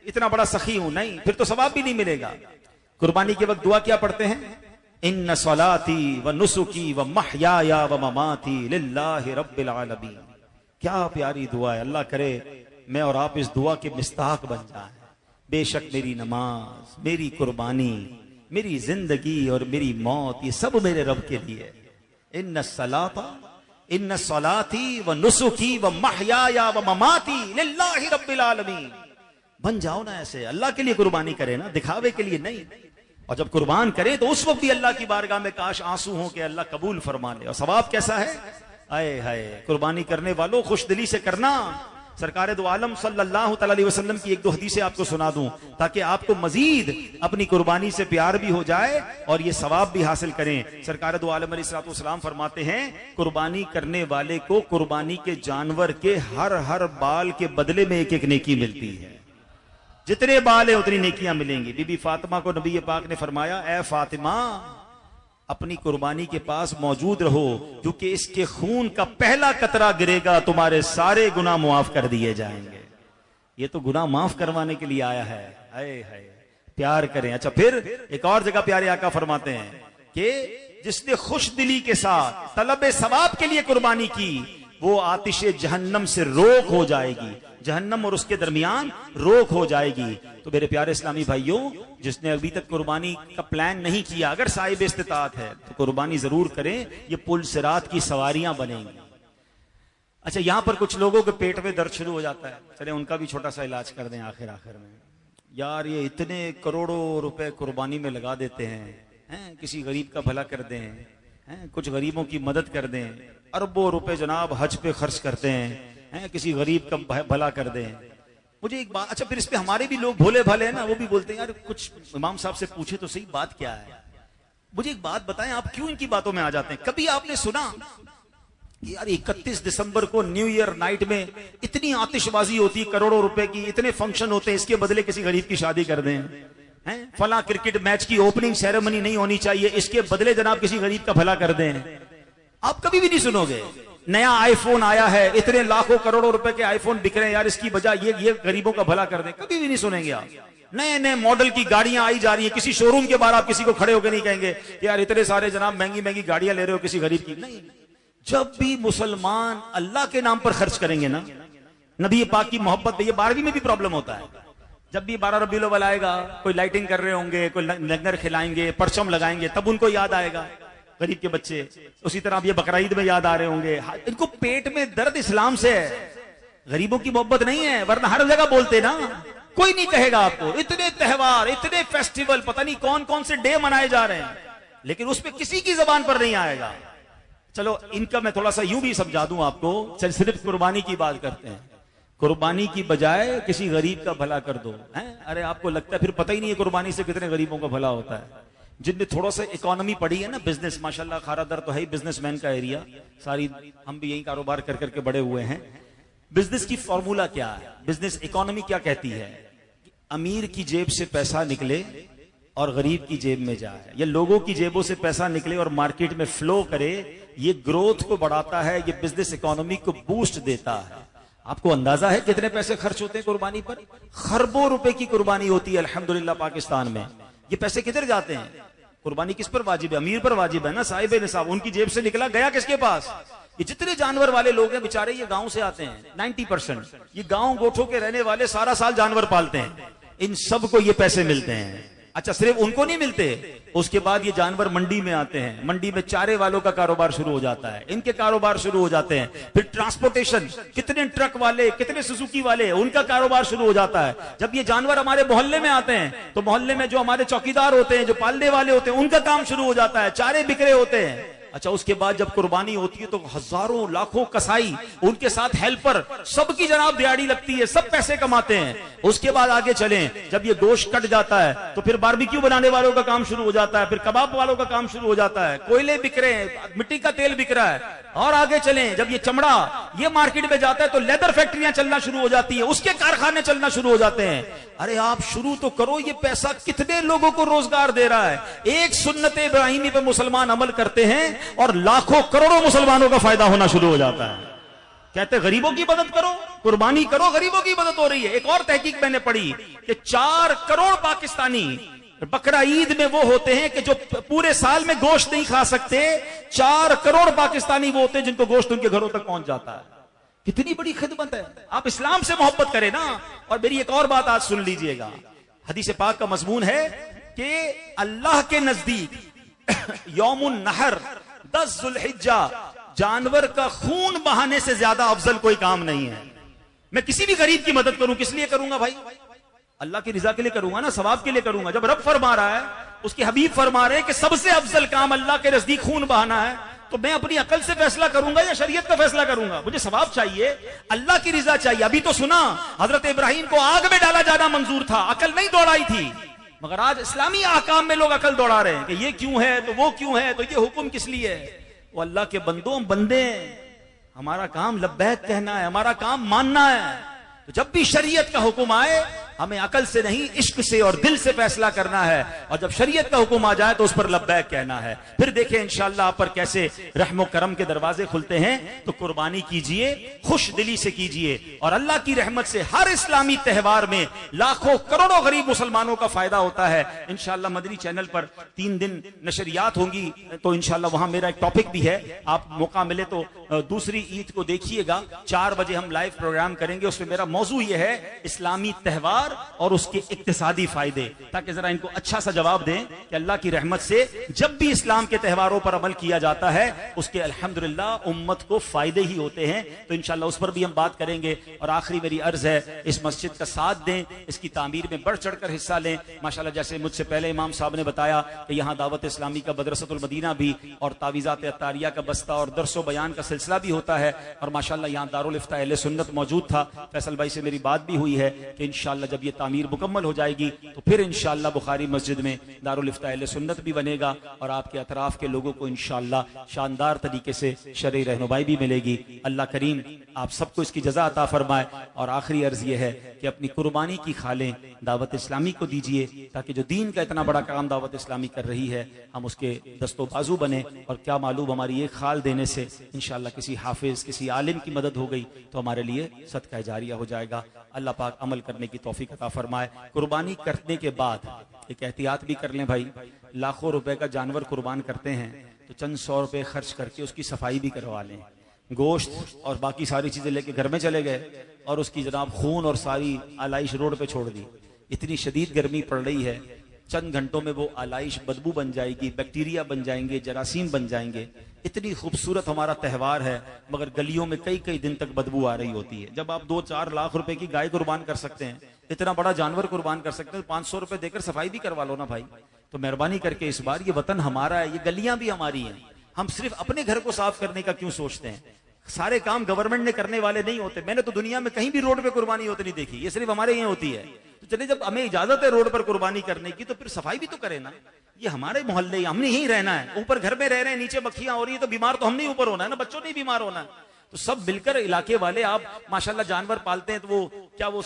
इतना बड़ा सखी हूं, नहीं, फिर तो सवाब भी नहीं मिलेगा। कुर्बानी के वक्त दुआ क्या पढ़ते हैं? इन्ना सलाती व नुसुकी व महयाया व ममाती लिल्लाहि रब्बिल आलमीन। क्या प्यारी दुआ है। अल्लाह करे मैं और आप इस दुआ के मिस्ताक बन जाएं। बेशक मेरी नमाज, मेरी कुर्बानी, मेरी जिंदगी और मेरी मौत, ये सब मेरे रब के लिए। इन्ना सलाती व नुसुकी व महयाया व ममाती लिल्लाहि रब्बिल आलमीन। बन जाओ ना ऐसे, अल्लाह के लिए कुर्बानी करे ना, दिखावे के लिए नहीं। और जब कुर्बान करे तो उस वक्त भी अल्लाह की बारगाह में काश आंसू हो कि अल्लाह कबूल फरमा ले। और सवाब कैसा है, आए हाय, कुर्बानी करने वालों खुश दिली से करना। सरकार दो आलम सल्लल्लाहु अलैहि वसल्लम की 1-2 हदीसें आपको सुना दूं ताकि आपको मजीद अपनी कुर्बानी से प्यार भी हो जाए और ये सवाब भी हासिल करें। सरकार दो आलम अलैहिस्सलाम फरमाते हैं, कुर्बानी करने वाले को कुर्बानी के जानवर के हर बाल के बदले में एक नेकी मिलती है। जितने बाल है उतनी नेकियां मिलेंगी। बीबी फातिमा को नबी पाक ने फरमाया, ए फातिमा, अपनी कुर्बानी के पास मौजूद रहो, क्योंकि इसके खून का पहला कतरा गिरेगा तुम्हारे सारे गुनाह मुआफ कर दिए जाएंगे। ये तो गुनाह माफ करवाने के लिए आया है। हाय हाय, प्यार करें। अच्छा, फिर एक और जगह प्यारे आका फरमाते हैं कि जिसने खुश दिली के साथ तलब सवाब के लिए कुर्बानी की, वो आतिशे जहन्नम से रोक हो जाएगी, जहन्नम और उसके दरमियान रोक हो जाएगी। तो मेरे प्यारे इस्लामी भाइयों, जिसने अभी तक कुर्बानी का प्लान नहीं किया, अगर साहिब इस्तिताअत है तो कुर्बानी जरूर करें, ये पुल सिरात की सवारियां बनेंगी। अच्छा, यहां पर कुछ लोगों के पेट में दर्द शुरू हो जाता है, चले उनका भी छोटा सा इलाज कर दें आखिर में। यार ये इतने करोड़ों रुपए कुर्बानी में लगा देते हैं, किसी गरीब का भला कर दें, कुछ गरीबों की मदद कर दें, अरबों रुपए जनाब हज पे खर्च करते हैं, किसी गरीब का भला कर दें। मुझे एक बात, अच्छा फिर इस पे हमारे भी लोग भोले भाले हैं ना, वो भी बोलते हैं यार कुछ इमाम साहब से पूछे तो सही बात क्या है। मुझे एक बात बताएं, आप क्यों इनकी बातों में आ जाते हैं? कभी आपने सुना यार 31 दिसंबर को न्यू ईयर नाइट में इतनी आतिशबाजी होती है, करोड़ों रुपए की, इतने फंक्शन होते हैं, इसके बदले किसी गरीब की शादी कर दें। हैं फला क्रिकेट मैच की ओपनिंग सेरेमनी नहीं होनी चाहिए, इसके बदले जनाब किसी गरीब का भला कर दें। आप कभी भी नहीं सुनोगे। नया आईफोन आया है, इतने लाखों करोड़ों रुपए के आईफोन बिक रहे हैं, यार इसकी बजाय ये गरीबों का भला कर दें, कभी भी नहीं सुनेंगे आप। नए नए मॉडल की गाड़ियां आई जा रही हैं, किसी शोरूम के बाहर आप किसी को खड़े होकर नहीं कहेंगे यार इतने सारे जनाब महंगी महंगी गाड़ियां ले रहे हो किसी गरीब की। नहीं, जब भी मुसलमान अल्लाह के नाम पर खर्च करेंगे ना, नबी पाक की मोहब्बत में, ये 12वीं में भी प्रॉब्लम होता है। जब भी 12 रबीउल अव्वल आएगा, कोई लाइटिंग कर रहे होंगे, कोई लंगर खिलाएंगे, परचम लगाएंगे, तब उनको याद आएगा गरीब के बच्चे। उसी तरह अब ये बकरीद में याद आ रहे होंगे। इनको पेट में दर्द इस्लाम से है, गरीबों की मोहब्बत नहीं है, वरना हर जगह बोलते ना, कोई नहीं कहेगा आपको। इतने त्योहार, इतने फेस्टिवल, पता नहीं कौन कौन से डे मनाए जा रहे हैं, लेकिन उसमें किसी की जबान पर नहीं आएगा। चलो इनका मैं थोड़ा सा यूं भी समझा दूं आपको। चल सिर्फ कुर्बानी की बात करते हैं, कुर्बानी की बजाय किसी गरीब का भला कर दो। हैं अरे आपको लगता है फिर पता ही नहीं है कुर्बानी से कितने गरीबों का भला होता है। जिनने थोड़ा सा इकोनॉमी पढ़ी है ना, बिजनेस, माशाल्लाह खारादर तो है ही बिजनेसमैन का एरिया, सारी हम भी यही कारोबार कर करके बड़े हुए हैं। बिजनेस की फॉर्मूला क्या है, बिजनेस इकोनॉमी क्या कहती है? अमीर की जेब से पैसा निकले और गरीब की जेब में जाए, या लोगों की जेबों से पैसा निकले और मार्केट में फ्लो करे, ये ग्रोथ को बढ़ाता है, ये बिजनेस इकोनॉमी को बूस्ट देता है। आपको अंदाजा है कितने पैसे खर्च होते हैं कुर्बानी पर? खरबों रुपए की कुर्बानी होती है अल्हम्दुलिल्लाह पाकिस्तान में। ये पैसे किधर जाते हैं? कुर्बानी किस पर वाजिब है? अमीर पर वाजिब है ना, साहिब निसाब, उनकी जेब से निकला, गया किसके पास? ये जितने जानवर वाले लोग हैं बेचारे, ये गांव से आते हैं 90%। ये गांव गोठों के रहने वाले सारा साल जानवर पालते हैं, इन सबको ये पैसे मिलते हैं। अच्छा, सिर्फ उनको नहीं मिलते, उसके बाद ये जानवर मंडी में आते हैं, मंडी में चारे वालों का कारोबार शुरू हो जाता है, इनके कारोबार शुरू हो जाते हैं। फिर ट्रांसपोर्टेशन, कितने ट्रक वाले, कितने सुजुकी वाले, उनका कारोबार शुरू हो जाता है। जब ये जानवर हमारे मोहल्ले में आते हैं तो मोहल्ले में जो हमारे चौकीदार होते हैं, जो पालने वाले होते हैं, उनका काम शुरू हो जाता है, चारे बिक्रे होते हैं। अच्छा, उसके बाद जब कुर्बानी होती है तो हजारों लाखों कसाई, उनके साथ हेल्पर, सबकी जनाब दिहाड़ी लगती है, सब पैसे कमाते हैं। उसके बाद आगे चलें, जब ये गोश्त कट जाता है तो फिर बारबेक्यू बनाने वालों का काम शुरू हो जाता है, फिर कबाब वालों का काम शुरू हो जाता है, कोयले बिक रहे हैं, मिट्टी का तेल बिक रहा है। और आगे चलें, जब ये चमड़ा ये मार्केट में जाता है तो लेदर फैक्ट्रियां चलना शुरू हो जाती है, उसके कारखाने चलना शुरू हो जाते हैं। अरे आप शुरू तो करो, ये पैसा कितने लोगों को रोजगार दे रहा है। एक सुन्नत इब्राहिमी पे मुसलमान अमल करते हैं और लाखों करोड़ों मुसलमानों का फायदा होना शुरू हो जाता है। कहते हैं गरीबों की मदद करो, कुर्बानी करो, गरीबों की मदद हो रही है। एक और तहकीक मैंने पढ़ी कि 4 करोड़ पाकिस्तानी बकरा ईद में वो होते हैं कि जो पूरे साल में गोश्त नहीं खा सकते। 4 करोड़ पाकिस्तानी वो होते हैं जिनको गोश्त उनके घरों तक पहुंच जाता है। कितनी बड़ी खिदमत है। आप इस्लाम से मोहब्बत करें ना। और मेरी एक और बात आज सुन लीजिएगा, हदीस पाक का मजमून है कि अल्लाह के नजदीक यौमुन नहर 10 जुल्हिज्जा जानवर का खून बहाने से ज्यादा अफजल कोई काम नहीं है। मैं किसी भी गरीब की मदद करूं, किस लिए करूंगा भाई? अल्लाह की रिजा के लिए करूंगा ना, सवाब के लिए करूंगा। जब रब फरमा रहा है, उसके हबीब फरमा रहे हैं कि सबसे अफजल काम अल्लाह के नजदीक खून बहाना है, तो मैं अपनी अकल से फैसला करूंगा या शरीयत का फैसला करूंगा? मुझे सवाब चाहिए, अल्लाह की रिजा चाहिए। अभी तो सुना हजरत इब्राहिम को आग में डाला जाना मंजूर था, अकल नहीं दौड़ाई थी। मगर आज इस्लामी आकाम में लोग अकल दौड़ा रहे हैं कि ये क्यों है तो वो क्यों है, तो ये हुक्म किस लिए है। वो अल्लाह के बंदों, हम बंदे हैं, हमारा काम लब्बैक कहना है, हमारा काम मानना है। तो जब भी शरीयत का हुक्म आए, हमें अकल से नहीं इश्क से और दिल से फैसला करना है। और जब शरीयत का हुक्म आ जाए तो उस पर लब्बैक कहना है। फिर देखें इंशाअल्लाह आप पर कैसे रहमो करम के दरवाजे खुलते हैं। तो कुर्बानी कीजिए, खुश दिली से कीजिए, और अल्लाह की रहमत से हर इस्लामी त्योहार में लाखों करोड़ों गरीब मुसलमानों का फायदा होता है। इंशाअल्लाह मदनी चैनल पर 3 दिन नशरियात होंगी, तो इंशाअल्लाह वहां मेरा एक टॉपिक भी है, आप मौका मिले तो दूसरी ईद को देखिएगा। 4 बजे हम लाइव प्रोग्राम करेंगे। उसमें मेरा मौजू यह है इस्लामी त्योहार और उसके इक्तिसादी फायदे, ताकि जरा इनको अच्छा सा जवाब दें कि अल्लाह की रहमत से जब भी इस्लाम के त्योहारों पर अमल किया जाता है उसके अल्हम्दुलिल्लाह उम्मत को फायदे ही होते हैं। तो इंशाअल्लाह उस पर भी हम बात करेंगे। और आखिरी मेरी अर्ज है, इस मस्जिद का साथ दें, इसकी तामीर में बढ़ चढ़कर हिस्सा लें। माशाअल्लाह जैसे मुझसे पहले इमाम साहब ने बताया कि यहाँ दावत इस्लामी का मदरसतुल मदीना भी और तावीज़ात अत्तारिया का बस्ता और दर्सो बयान का सिलसिला भी होता है। और माशाअल्लाह यहाँ दारुल इफ्ता अहले सुन्नत मौजूद था। फैसल भाई से मेरी बात भी हुई है कि इंशाअल्लाह जब जब ये तामीर मुकम्मल हो जाएगी तो फिर इंशाअल्लाह बुखारी मस्जिद में दारुल इफ्ता अहले सुन्नत भी बनेगा और आपके अतराफ के लोगों को इंशाअल्लाह शानदार तरीके से शरई रहनुमाई भी मिलेगी। अल्लाह करीम आप सबको इसकी जज़ा अता फरमाए। और आखिरी अर्ज ये है कि अपनी कुर्बानी की खालें दावत इस्लामी को दीजिए, ताकि जो दीन का इतना बड़ा काम दावत इस्लामी कर रही है हम उसके दस्तो बाजू बने। और क्या मालूम हमारी एक खाल देने से इंशाअल्लाह किसी हाफिज किसी आलिम की मदद हो गई तो हमारे लिए सदका जारिया हो जाएगा। अल्लाह पाक अमल करने की तौफीक अता फरमाए। कुर्बानी करने के बाद एक एहतियात भी कर लें भाई, लाखों रुपए का जानवर कुर्बान करते हैं तो चंद 100 रुपए खर्च करके उसकी सफाई भी करवा लें। गोश्त और बाकी सारी चीजें लेके घर में चले गए और उसकी जनाब खून और सारी आलाइश रोड पे छोड़ दी। इतनी शदीद गर्मी पड़ रही है, चंद घंटों में वो आलाइश बदबू बन जाएगी, बैक्टीरिया बन जाएंगे, जरासीम बन जाएंगे। इतनी खूबसूरत हमारा त्यौहार है मगर गलियों में कई कई दिन तक बदबू आ रही होती है। जब आप 2-4 लाख रुपए की गाय कुर्बान कर सकते हैं, इतना बड़ा जानवर कुर्बान कर सकते हैं, 500 रुपए देकर सफाई भी करवा लो ना भाई। तो मेहरबानी करके इस बार ये वतन हमारा है, ये गलियां भी हमारी हैं, हम सिर्फ अपने घर को साफ करने का क्यों सोचते हैं? सारे काम गवर्नमेंट ने करने वाले नहीं होते। मैंने तो दुनिया में कहीं भी रोड पे कुर्बानी होती नहीं देखी, ये सिर्फ हमारे यहाँ होती है। तो चलिए जब हमें इजाजत है रोड पर कुर्बानी करने की तो फिर सफाई भी तो करें ना। ये हमारे मोहल्ले, हमने यहीं रहना है। ऊपर घर में रह रहे हैं, नीचे मक्खियां हो रही है तो बीमार तो हमने ऊपर होना है ना, बच्चों ने बीमार होना है। तो सब मिलकर इलाके वाले, आप माशाल्लाह जानवर पालते हैं तो वो क्या वो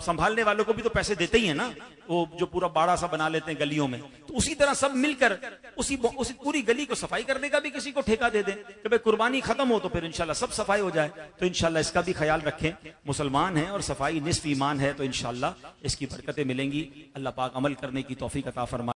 संभालने वालों को भी तो पैसे देते ही है ना, वो जो पूरा बाड़ा सा बना लेते हैं गलियों में। तो उसी तरह सब मिलकर उसी पूरी गली को सफाई करने का भी किसी को ठेका दे दें कि भाई कुर्बानी खत्म हो तो फिर इंशाल्लाह सब सफाई हो जाए। तो इंशाल्लाह इसका भी ख्याल रखें। मुसलमान हैं और सफाई निस्फ ईमान है, तो इंशाल्लाह इसकी बरकतें मिलेंगी। अल्लाह पाक अमल करने की तौफीक अता फरमाए।